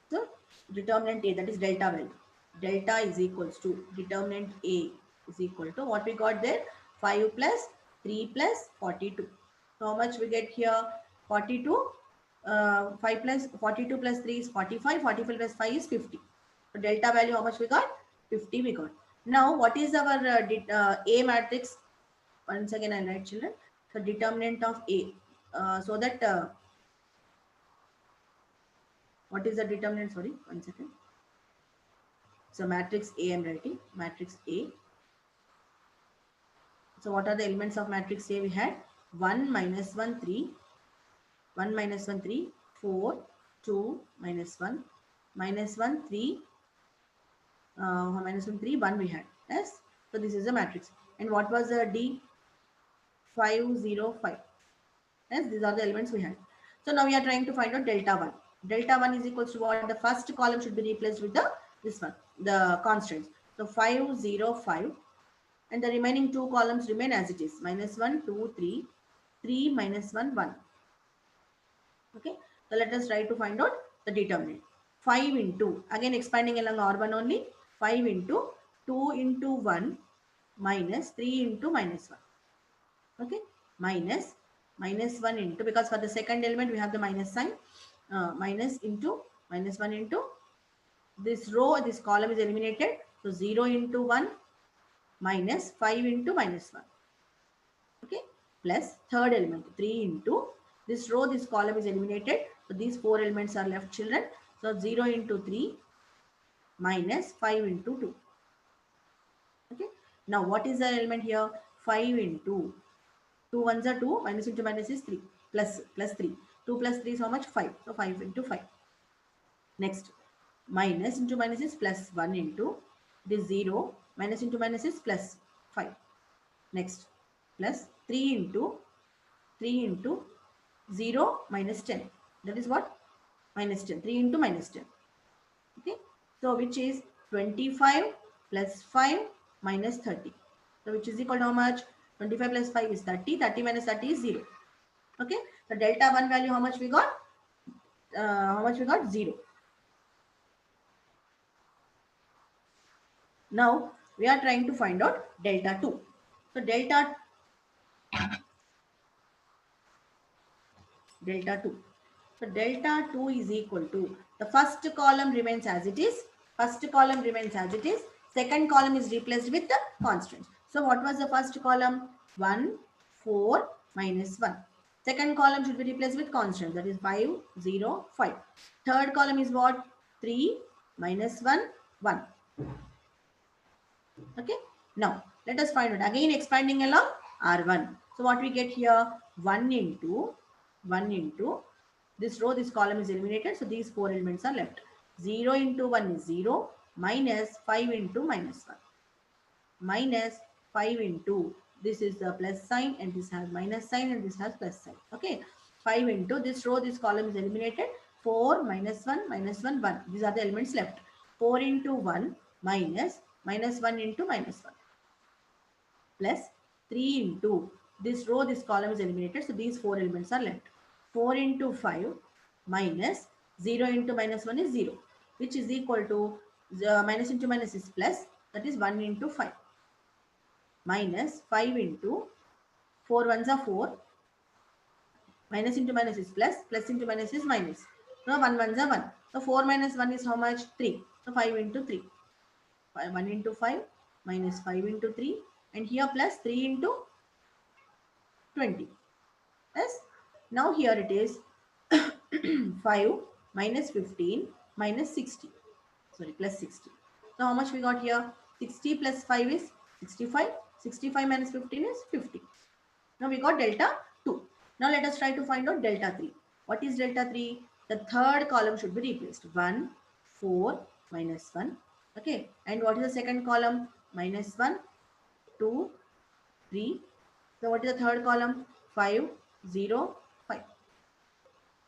So determinant A, that is delta value. Delta is equals to determinant A is equal to what we got there? 5 plus 3 plus 42. So how much we get here? 42. 5 plus 42 plus 3 is 45. 45 plus 5 is 50. So delta value how much we got? 50 we got. Now, what is our A matrix? Once again, I write children. So, determinant of A. So that what is the determinant? Sorry, 1 second. So, matrix A, I am writing matrix A. So, what are the elements of matrix A? We had 1 minus 1 3, 1 minus 1 3, 4, 2 minus 1, minus 1 3, minus 1 3, 1 we had. Yes. So, this is a matrix. And what was the D? 5 0 5. Yes, these are the elements we had. So now we are trying to find out delta 1. Delta 1 is equals to what? The first column should be replaced with the this one, the constants. So 5 0 5, and the remaining two columns remain as it is. Minus 1 2 3, 3 minus 1 1. Okay. So let us try to find out the determinant. 5 into, again expanding along R1 only, 5 into 2 into 1 minus 3 into minus 1. Okay, minus 1 into, because for the second element we have the minus sign, minus into minus 1 into this row, this column is eliminated, so 0 into 1 minus 5 into minus 1. Okay, plus third element 3 into this row, this column is eliminated, so these four elements are left, children. So 0 into 3 minus 5 into 2. Okay, now what is the element here? 5 into 2 ones are 2, minus into minus is 3, plus 3. 2 plus 3 is how much? 5. So 5 into 5. Next, minus into minus is plus 1 into this 0, minus into minus is plus 5. Next, plus 3 into 0 minus 10. That is what? Minus 10. 3 into minus 10. Okay. So which is 25 plus 5 minus 30. So which is equal to how much? 25 plus 5 is 30. 30 minus 30 is 0. Okay. So delta 1 value, how much we got? 0. Now we are trying to find out delta 2. So delta 2. So delta 2 is equal to, the first column remains as it is. First column remains as it is. Second column is replaced with the constants. So what was the first column? 1, 4, minus 1. Second column should be replaced with constants. That is 5, 0, 5. Third column is what? 3, minus 1, 1. Okay. Now let us find out. Again expanding along R1. So what we get here? 1 into this row, this column is eliminated. So these four elements are left. 0 into 1 is 0, minus 5 into minus 1. Minus 5 into, this is the plus sign, and this has minus sign, and this has plus sign. Okay. 5 into this row, this column is eliminated. 4 minus 1 minus 1 1. These are the elements left. 4 into 1 minus 1 into minus 1, plus 3 into this row, this column is eliminated. So these four elements are left. 4 into 5 minus 0 into minus 1 is 0, which is equal to minus into minus is plus, that is 1 into 5, minus 5 into 4 ones are 4, minus into minus is plus, plus into minus is minus. So 1 ones are 1. So 4 minus 1 is how much? 3. So 5 into 3. 1 into 5 minus 5 into 3, and here plus 3 into 20. Yes. Now here it is 5 minus 15 minus 60. Sorry, plus 60. So how much we got here? 60 plus 5 is 65. 65 minus 15 is 50. Now we got delta 2. Now let us try to find out delta 3. What is delta 3? The third column should be replaced. 1, 4, minus 1. Okay. And what is the second column? Minus 1, 2, 3. So what is the third column? 5, 0, 5.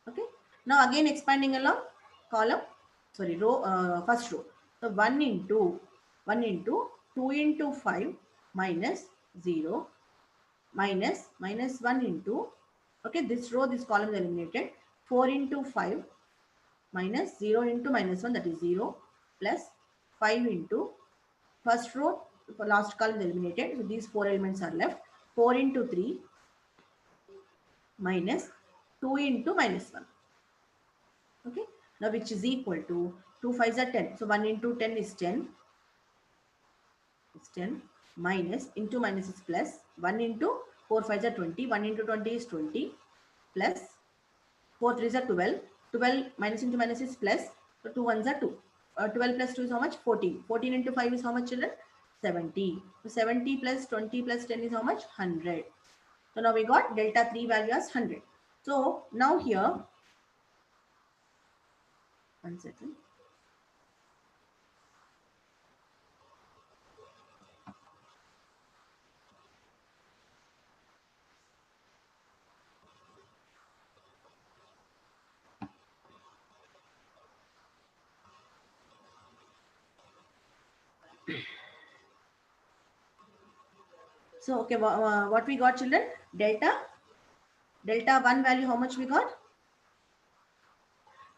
Okay. Now again expanding along column, sorry, row, first row. So 1 into 2 into 5 minus 0 minus 1 into, okay, this row, this column is eliminated. 4 into 5 minus 0 into minus 1, that is 0, plus 5 into first row, last column is eliminated. So these four elements are left. 4 into 3 minus 2 into minus 1. Okay. Now which is equal to 2 5s are 10. So 1 into 10 is 10. is 10, minus into minus is plus, 1 into 4 5 are 20, 1 into 20 is 20, plus 4 3 are 12, 12 minus into minus is plus, so 2 1s are 2. 12 plus 2 is how much? 14. 14 into 5 is how much, children? 70. So 70 plus 20 plus 10 is how much? 100. So now we got delta 3 value as 100. So now here, one second. So okay, what we got, children? Delta 1 value, how much we got?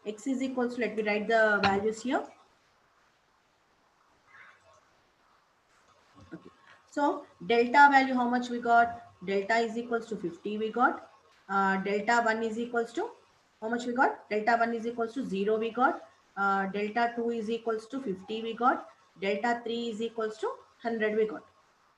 X is equals to, let me write the values here. Okay. So delta value, how much we got? Delta is equals to 50 we got. Delta 1 is equals to, how much we got? Delta 1 is equals to 0 we got. Delta 2 is equals to 50 we got. Delta 3 is equals to 100 we got.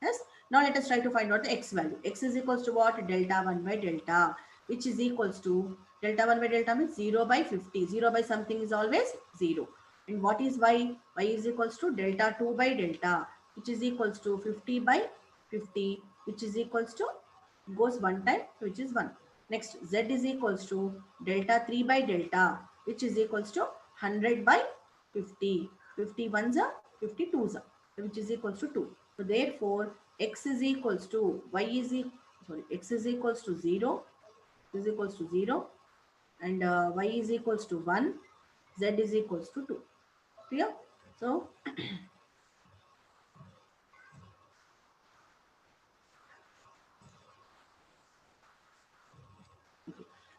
Yes. Now let us try to find out the x value. X is equals to what? Delta 1 by delta, which is equals to, delta 1 by delta means 0 by 50. 0 by something is always 0. And what is y? Y is equals to delta 2 by delta, which is equals to 50 by 50, which is equals to, goes one time, which is 1. Next, z is equals to delta 3 by delta, which is equals to 100 by 50. 50 ones are 52s are, which is equals to 2. So therefore, x is equals to x is equals to 0, is equals to 0, and y is equals to 1, z is equals to 2. Clear? So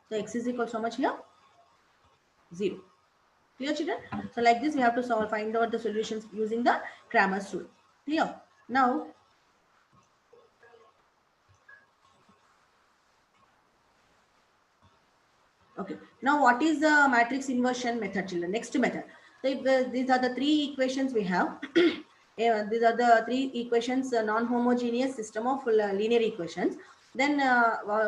so x is equals to how much here? 0. Clear, children? So like this, we have to solve, find out the solutions using the Cramer's rule. Clear? Now, okay. Now, what is the matrix inversion method, children? Next method. So if these are the three equations we have. These are the three equations, non-homogeneous system of linear equations. Then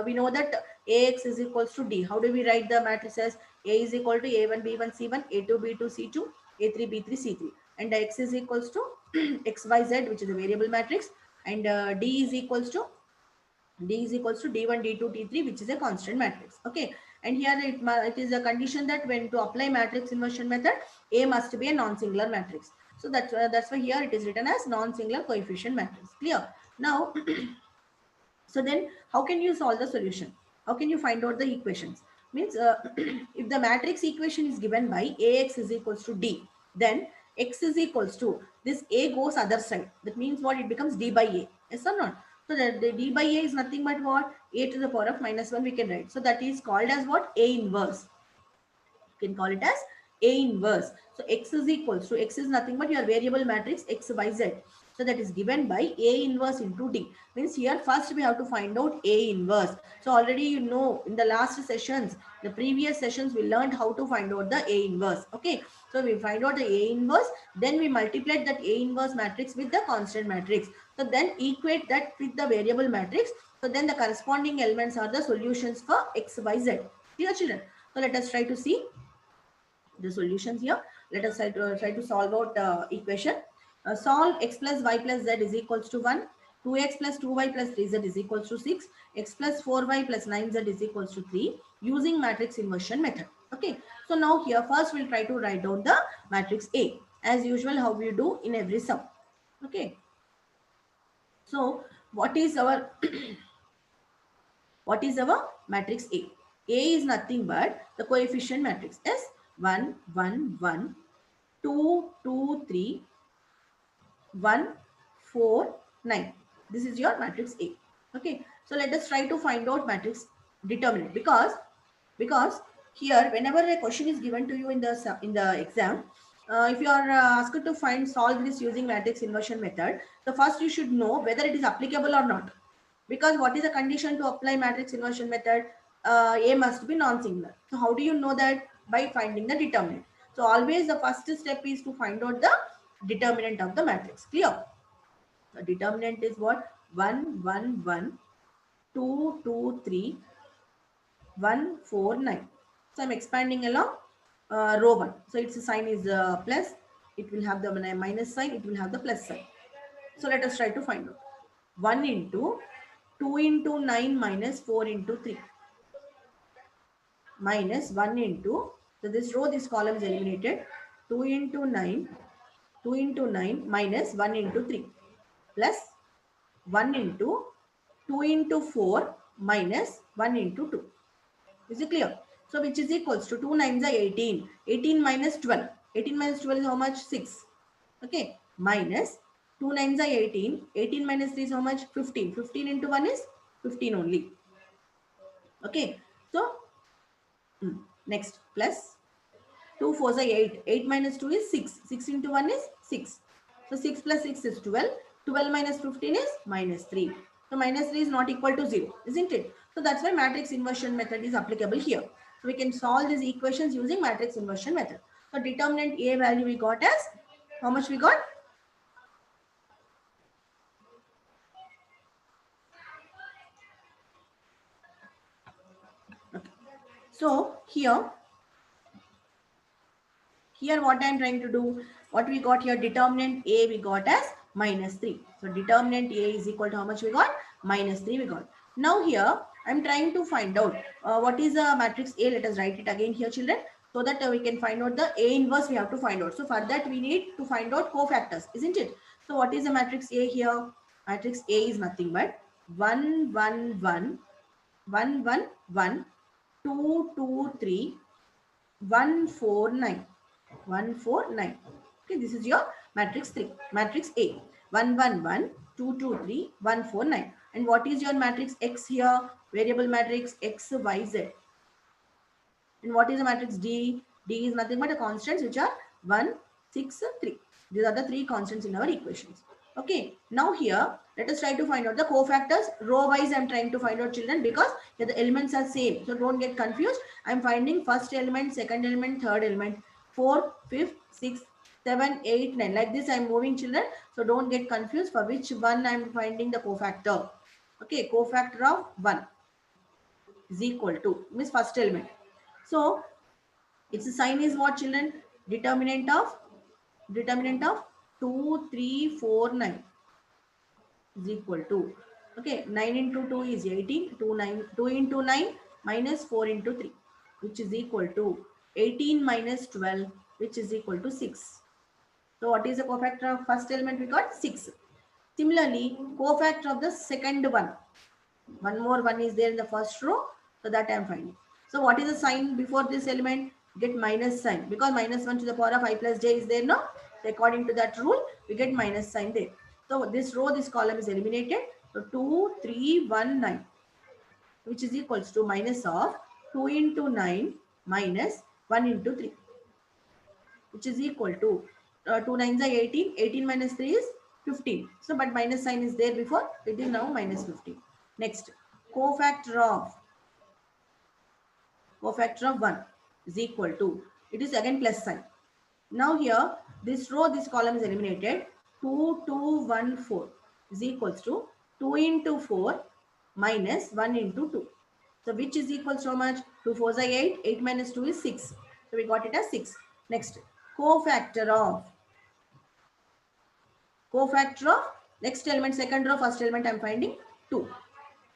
we know that Ax is equals to D. How do we write the matrices? A is equal to A1, B1, C1, A2, B2, C2, A3, B3, C3. And X is equals to X, Y, Z, which is a variable matrix. And D is equals to D1, D2, D3, which is a constant matrix. Okay. And here it is a condition that when to apply matrix inversion method, A must be a non-singular matrix. So that's why here it is written as non-singular coefficient matrix. Clear? Now, so then how can you solve the solution? How can you find out the equations? Means if the matrix equation is given by Ax is equals to D, then x is equals to, this A goes other side. That means what? It becomes D by A. Yes or not? So that the D by A is nothing but what? A to the power of -1 we can write. So that is called as what? A inverse. You can call it as A inverse. So x is equals to, x is nothing but your variable matrix x, y, z. So that is given by A inverse into D. Means here first we have to find out A inverse. So already you know in the last sessions, the previous sessions we learned how to find out the A inverse. Okay. So we find out the A inverse, then we multiply that A inverse matrix with the constant matrix. So then equate that with the variable matrix. So then the corresponding elements are the solutions for x, y, z. Clear, children? So let us try to see the solutions here. Let us try to solve out equation. Solve x plus y plus z is equals to 1. 2x plus 2y plus 3z is equals to 6. X plus 4y plus 9z is equals to 3 using matrix inversion method. Okay. So now here first we'll try to write down the matrix A as usual how we do in every sum. Okay. So what is our what is our matrix A? A is nothing but the coefficient matrix S 1, 1, 1, 2, 2, 3, 1, 4, 9. This is your matrix A. Okay. So let us try to find out matrix determinant because here whenever a question is given to you in the exam, if you are asked to solve this using matrix inversion method, the first you should know whether it is applicable or not. Because what is the condition to apply matrix inversion method? A must be non-singular. So how do you know that? By finding the determinant. So always the first step is to find out the determinant of the matrix. Clear? The determinant is what? 1, 1, 1, 2, 2, 3, 1, 4, 9. So I'm expanding along row 1. So its sign is plus. It will have the minus sign. It will have the plus sign. So let us try to find out. 1 into 2 into 9 minus 4 into 3 minus 1 into, so this row, this column is eliminated. 2 into 9, 2 into 9 minus 1 into 3 plus 1 into 2 into 4 minus 1 into 2. Is it clear? So which is equals to 2 nines are 18. 18 minus 12. 18 minus 12 is how much? 6. Okay. Minus 2 nines are 18. 18 minus 3 is how much? 15. 15 into 1 is 15 only. Okay. So next plus 2 fours are 8. 8 minus 2 is 6. 6 into 1 is 6. So 6 plus 6 is 12. 12 minus 15 is minus 3. So minus 3 is not equal to 0, isn't it? So that's why matrix inversion method is applicable here. So we can solve these equations using matrix inversion method. So determinant A value we got as, how much we got? Okay. So here what I am trying to do, what we got here, determinant A we got as minus 3. So determinant A is equal to how much we got? Minus 3 we got. Now here I am trying to find out what is the matrix A. Let us write it again here, children, so that we can find out the A inverse we have to find out. So for that we need to find out cofactors, isn't it? So what is the matrix A here? Matrix A is nothing but 1, 1, 1, 1, 1, 1, 2, 2, 3, 1, 4, 9. 1, 4, 9. Okay, this is your matrix 3. Matrix A. 1, 1, 1, 2, 2, 3, 1, 4, 9. And what is your matrix X here? Variable matrix X, Y, Z. And what is the matrix D? D is nothing but a constants which are 1, 6, 3. These are the three constants in our equations. Okay, now here let us try to find out the cofactors. Row wise I am trying to find out, children, because here the elements are same. So don't get confused. I am finding first element, second element, third element, fourth, fifth, sixth, 7, 8, 9. Like this I am moving, children. So don't get confused for which one I am finding the cofactor. Okay, cofactor of 1 is equal to, means first element. So its sign is what, children? Determinant of 2, 3, 4, 9 is equal to, okay, 9 into 2 is 18, 2 into 9 minus 4 into 3, which is equal to 18 minus 12, which is equal to 6. So what is the cofactor of first element? We got 6. Similarly, cofactor of the second one. One more one is there in the first row. So that I am finding. So what is the sign before this element? Get minus sign, because minus 1 to the power of I plus j is there, no? So according to that rule, we get minus sign there. So this row, this column is eliminated. So 2, 3, 1, 9, which is equals to minus of 2 into 9 minus 1 into 3, which is equal to 2 nines are 18. 18 minus 3 is 15. So but minus sign is there before. It is now minus 15. Next, cofactor of 1 is equal to, it is again plus sign. Now here this row, this column is eliminated. 2, 2, 1, 4 is equals to 2 into 4 minus 1 into 2. So which is equals to how much? 2 4s are 8. 8 minus 2 is 6. So we got it as 6. Next, cofactor of next element, second row, first element I am finding 2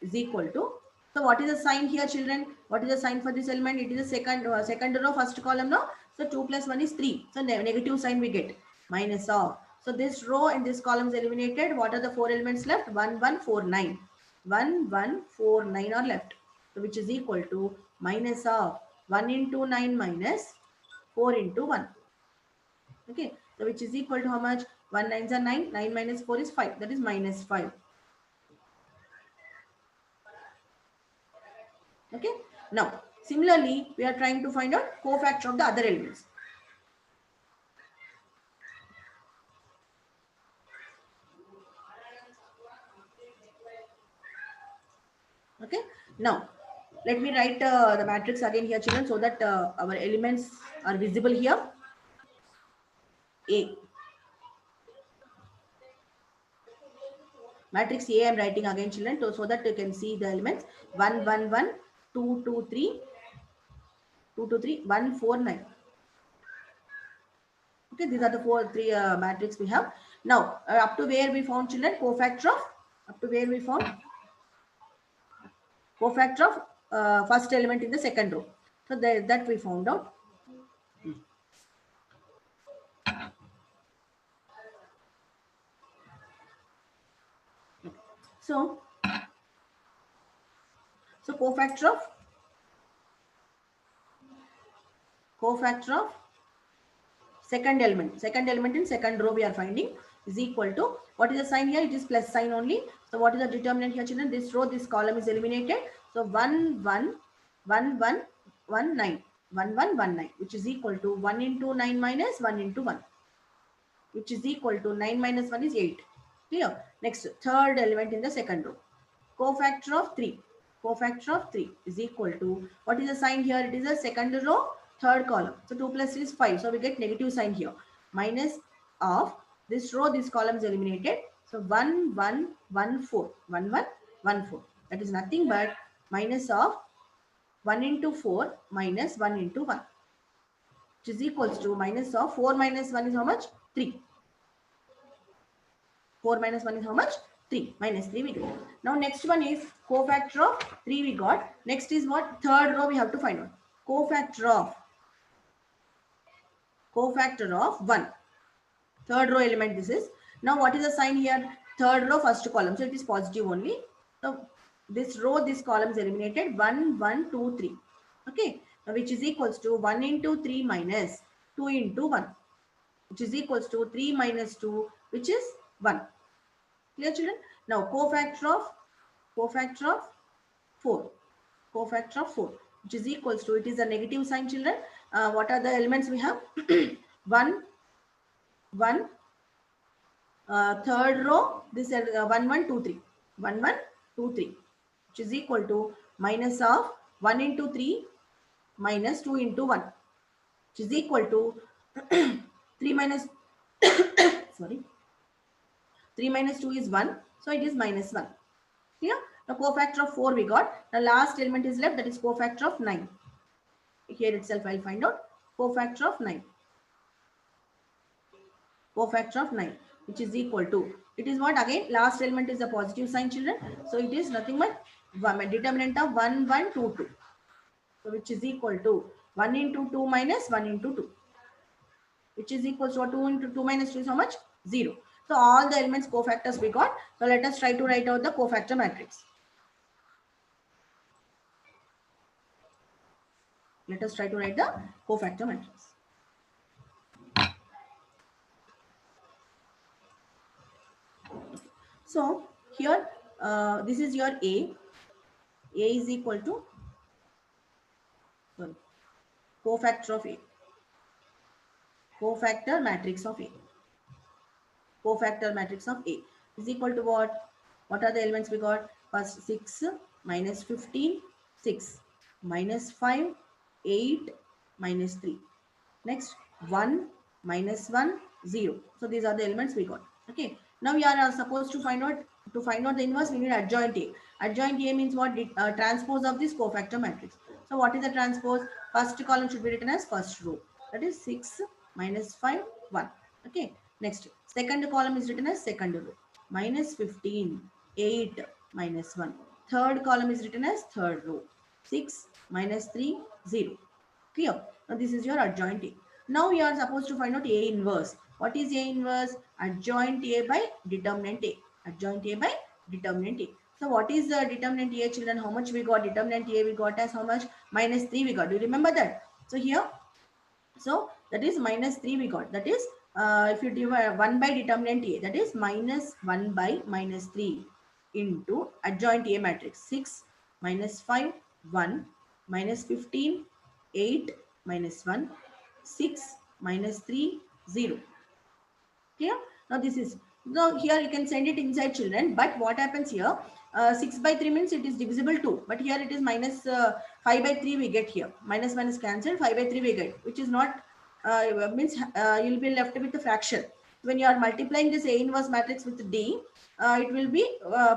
is equal to, so what is the sign here, children? What is the sign for this element? It is a second row, first column, no? So 2 plus 1 is 3. So negative sign we get, minus of. So this row and this column is eliminated. What are the 4 elements left? 1, 1, 4, 9. 1, 1, 4, 9 are left. So which is equal to minus of 1 into 9 minus 4 into 1. Okay, so which is equal to how much? 1 nines are 9. 9 minus 4 is 5. That is minus 5. Okay. Now, similarly, we are trying to find out cofactor of the other elements. Okay. Now, let me write the matrix again here, children, so that our elements are visible here. A. Matrix A I am writing again, children, so that you can see the elements. 1, 1, 1, 2, 2, 3, 2, 2, 3, 1, 4, 9. Okay, these are the three matrix we have. Now, up to where we found, children, cofactor of, up to where we found cofactor of first element in the second row. So that we found out. So cofactor of second element in second row we are finding is equal to, what is the sign here? It is plus sign only. So what is the determinant here, children? This row, this column is eliminated. So 1 1 1 1 1 9 1 1 1 9, which is equal to 1 into 9 minus 1 into 1, which is equal to 9 minus 1 is 8. Clear? Next, third element in the second row, cofactor of 3. Cofactor of 3 is equal to, what is the sign here? It is a second row, third column. So 2 plus 3 is 5. So we get negative sign here. Minus of this row, this column is eliminated. So 1, 1, 1, 4. 1, 1, 1, 4. That is nothing but minus of 1 into 4 minus 1 into 1, which is equals to minus of 4 minus 1 is how much? 3. 4 minus 1 is how much? 3. Minus 3 we get. Now next one is cofactor of 3 we got. Next is what? Third row we have to find out. Cofactor of 1. Third row element this is. Now what is the sign here? Third row, first column. So it is positive only. So this row, this column is eliminated. 1, 1, 2, 3. Okay. Now which is equals to 1 into 3 minus 2 into 1. Which is equals to 3 minus 2, which is 1. Clear, children? Now cofactor of 4. Cofactor of 4, which is equals to, it is a negative sign, children. What are the elements we have? 1, 1, third row, this is 1, 1, 2, 3. 1, 1, 2, 3, which is equal to minus of 1 into 3 minus 2 into 1, which is equal to 3 minus, sorry, 3 minus 2 is 1. So it is minus 1. Clear? Now cofactor of 4 we got. The last element is left, that is cofactor of 9. Here itself I'll find out. Cofactor of 9. Cofactor of 9, which is equal to, it is what? Again, last element is a positive sign, children. So it is nothing but determinant of 1, 1, 2, 2. So which is equal to 1 into 2 minus 1 into 2. Which is equal to 2 into 2 minus 2 is how much? 0. So all the elements cofactors we got. So let us try to write out the cofactor matrix. Let us try to write the cofactor matrix. So here, this is your A. A is equal to, sorry, cofactor of A. Cofactor matrix of A. Cofactor matrix of A is equal to what? What are the elements we got? First 6 minus 15, 6 minus 5, 8 minus 3. Next 1 minus 1, 0. So these are the elements we got. Okay. Now we are supposed to find out the inverse. We need adjoint A. Adjoint A means what? Transpose of this cofactor matrix. So what is the transpose? First column should be written as first row. That is 6 minus 5, 1. Okay. Next, second column is written as second row. Minus 15, 8 minus 1. Third column is written as third row. 6 minus 3, 0. Clear? Now this is your adjoint A. Now you are supposed to find out A inverse. What is A inverse? Adjoint A by determinant A. Adjoint A by determinant A. So what is the determinant A, children? How much we got? Determinant A we got as how much? Minus 3 we got. Do you remember that? So here, so that is minus 3 we got. That is, if you divide 1 by determinant A, that is minus 1 by minus 3 into adjoint A matrix. 6 minus 5, 1 minus 15, 8 minus 1, 6 minus 3, 0. Clear? Now this is, now here you can send it inside, children, but what happens here? 6 by 3 means it is divisible 2, but here it is minus 5 by 3 we get here. Minus minus cancelled, 5 by 3 we get, which is not, means you'll be left with the fraction. when you are multiplying this A inverse matrix with D, it will be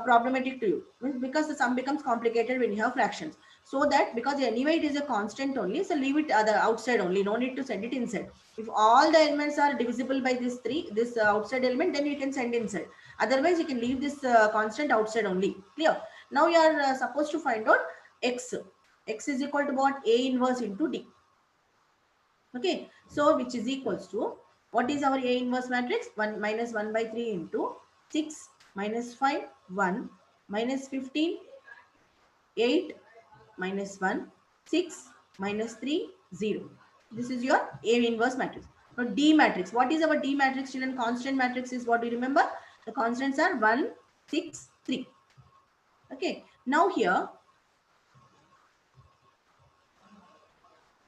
problematic to you, because the sum becomes complicated when you have fractions. So that, because anyway it is a constant only, so leave it other outside only, no need to send it inside. If all the elements are divisible by this outside element, then you can send inside. Otherwise you can leave this constant outside only. Clear? Now you are supposed to find out x. X is equal to what? A inverse into D. Okay, so which is equals to, what is our A inverse matrix? 1 minus 1 by 3 into 6 minus 5, 1 minus 15, 8 minus 1, 6 minus 3, 0. This is your A inverse matrix. Now D matrix. What is our D matrix? Children, constant matrix is what? Do you remember? The constants are 1, 6, 3. Okay, now here,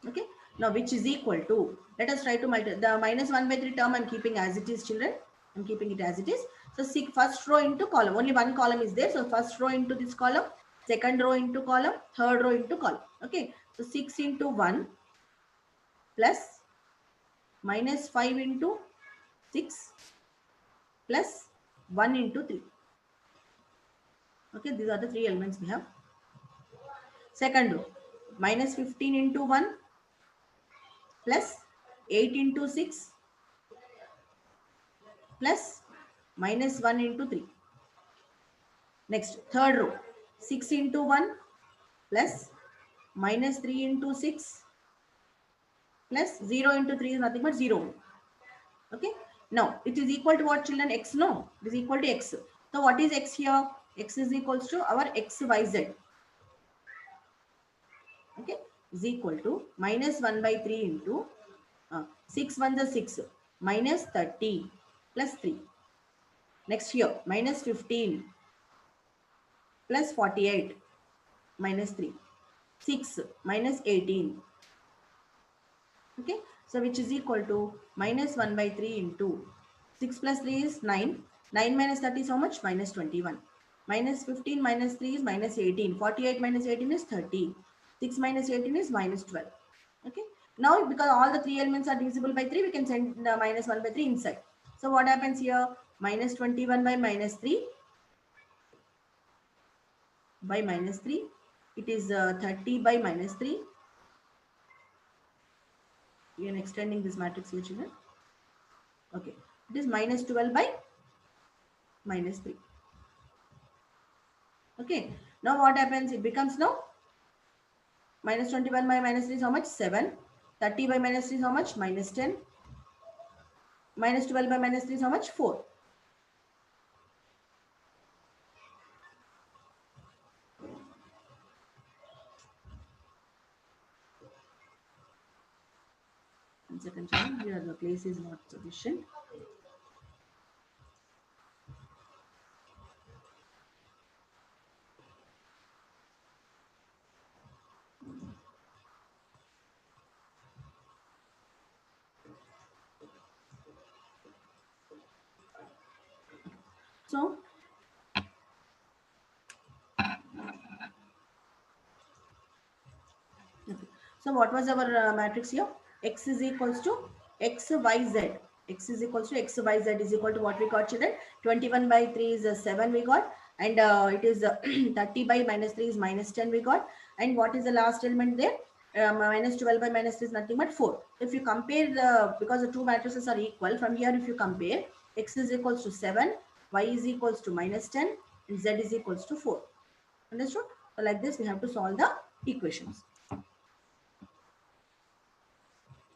okay, now which is equal to, let us try to multiply the minus 1 by 3 term. I'm keeping as it is, children. I'm keeping it as it is. So first row into column, only one column is there, so first row into this column, second row into column, third row into column. Okay, so 6 into 1 plus minus 5 into 6 plus 1 into 3. Okay, these are the three elements we have. Second row, minus 15 into 1 plus 8 into 6 plus minus 1 into 3. Next, third row, 6 into 1 plus minus 3 into 6 plus 0 into 3 is nothing but 0. Okay, now it is equal to what, children? X. No, it is equal to x. So what is x here? X is equals to our x, y, z. Okay, is equal to minus 1 by 3 into 6 1 is 6 minus 30 plus 3. Next here, minus 15 plus 48 minus 3. 6 minus 18. Okay, so which is equal to minus 1 by 3 into 6 plus 3 is 9. 9 minus 30 is how much? Minus 21. Minus 15 minus 3 is minus 18. 48 minus 18 is 30. 6 minus 18 is minus 12. Okay, now because all the three elements are divisible by 3, we can send the minus 1 by 3 inside. So what happens here? Minus 21 by minus 3 by minus 3. It is 30 by minus 3. We are extending this matrix here, children. Okay, it is minus 12 by minus 3. Okay, now what happens? It becomes now minus 21 by minus 3 is how much? 7. 30 by minus 3 is how much? Minus 10. Minus 12 by minus 3 is how much? 4. One second, children. Here the place is not sufficient. So, okay. So what was our matrix here? X is equals to x, y, z. X is equals to x, y, z is equal to what we got, children? 21 by 3 is 7 we got. And it is 30 by minus 3 is minus 10 we got. And what is the last element there? Minus 12 by minus 3 is nothing but 4. If you compare, because the two matrices are equal, from here if you compare, x is equals to 7, y is equals to minus 10, and z is equals to 4. Understood? So like this we have to solve the equations.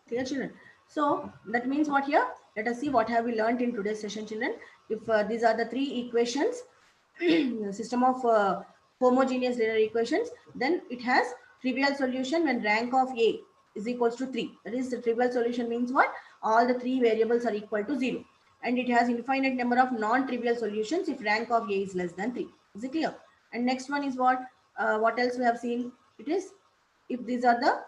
Clear, children? So that means what here? Let us see what have we learned in today's session, children. If these are the three equations, system of homogeneous linear equations, then it has trivial solution when rank of A is equals to 3. That is, the trivial solution means what? All the three variables are equal to 0. And it has infinite number of non-trivial solutions if rank of A is less than 3. Is it clear? And next one is what? What else we have seen? It is, if these are the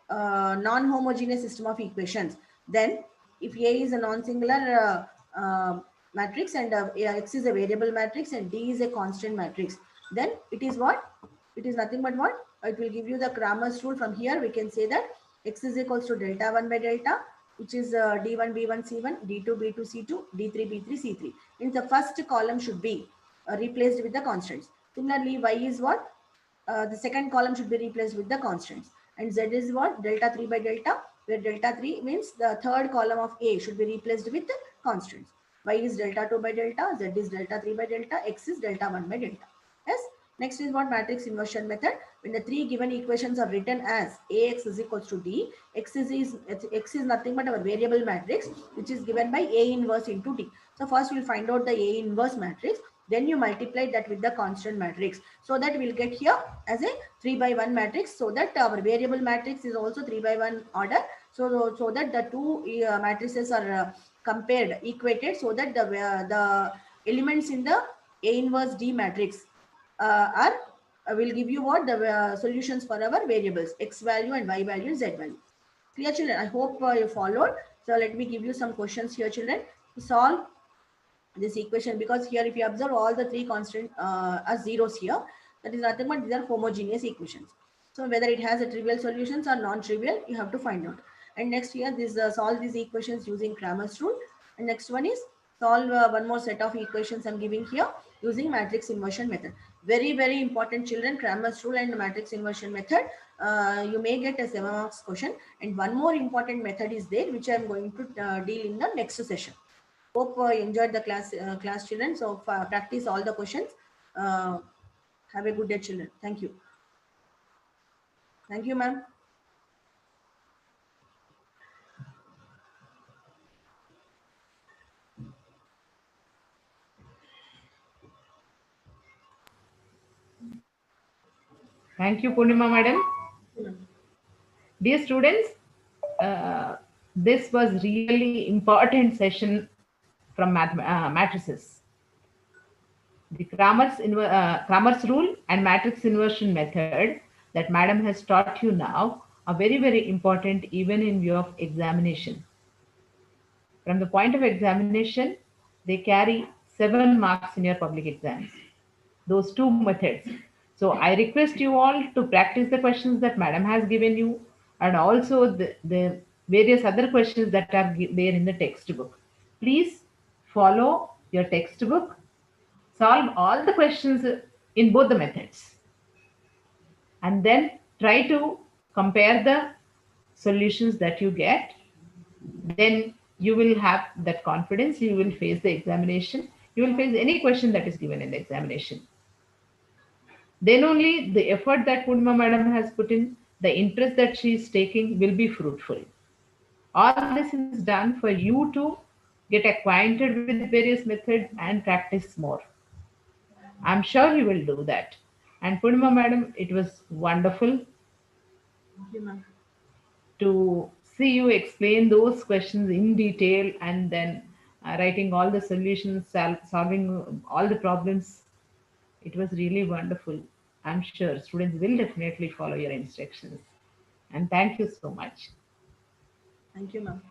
non-homogeneous system of equations, then if A is a non-singular matrix and X is a variable matrix and D is a constant matrix, then it is what? It is nothing but what? It will give you the Cramer's rule. From here we can say that X is equals to delta 1 by delta, which is D1, B1, C1, D2, B2, C2, D3, B3, C3. Means the first column should be replaced with the constants. Similarly, Y is what? The second column should be replaced with the constants. And Z is what? Delta 3 by delta, where delta 3 means the third column of A should be replaced with the constants. Y is delta 2 by delta, Z is delta 3 by delta, X is delta 1 by delta. Yes. Next is what? Matrix inversion method. When the three given equations are written as Ax is equals to D, X is nothing but our variable matrix, which is given by A inverse into D. So first we'll find out the A inverse matrix. Then you multiply that with the constant matrix. So that we'll get here as a 3 by 1 matrix. So that our variable matrix is also 3 by 1 order. So that the two matrices are compared, equated, so that the elements in the A inverse D matrix will give you what? The solutions for our variables, X value and Y value and Z value. Clear, children? I hope you followed. So let me give you some questions here, children, to solve this equation, because here if you observe all the three constants are zeros here, that is nothing but these are homogeneous equations. So whether it has a trivial solutions or non-trivial, you have to find out. And next here, this solve these equations using Cramer's rule. And next one is solve one more set of equations I'm giving here using matrix inversion method. Very, very important, children, Cramer's rule and matrix inversion method. You may get a 7 marks question. And one more important method is there, which I'm going to deal in the next session. Hope you enjoyed the class, children. So practice all the questions. Have a good day, children. Thank you. Thank you, ma'am. Thank you, Purnima madam. Dear students, this was really important session from matrices. The Cramer's rule and matrix inversion method that madam has taught you now are very, very important even in view of examination. From the point of examination, they carry 7 marks in your public exams. Those two methods. So I request you all to practice the questions that madam has given you, and also the various other questions that are there in the textbook. Please follow your textbook, solve all the questions in both the methods, and then try to compare the solutions that you get. Then you will have that confidence. You will face the examination. You will face any question that is given in the examination. Then only the effort that Purnima madam has put in, the interest that she is taking will be fruitful. All this is done for you to get acquainted with various methods and practice more. I'm sure you will do that. And Purnima madam, it was wonderful Thank you, ma'am. to see you explain those questions in detail, and then writing all the solutions, solving all the problems. It was really wonderful. I'm sure students will definitely follow your instructions. And thank you so much. Thank you, ma'am.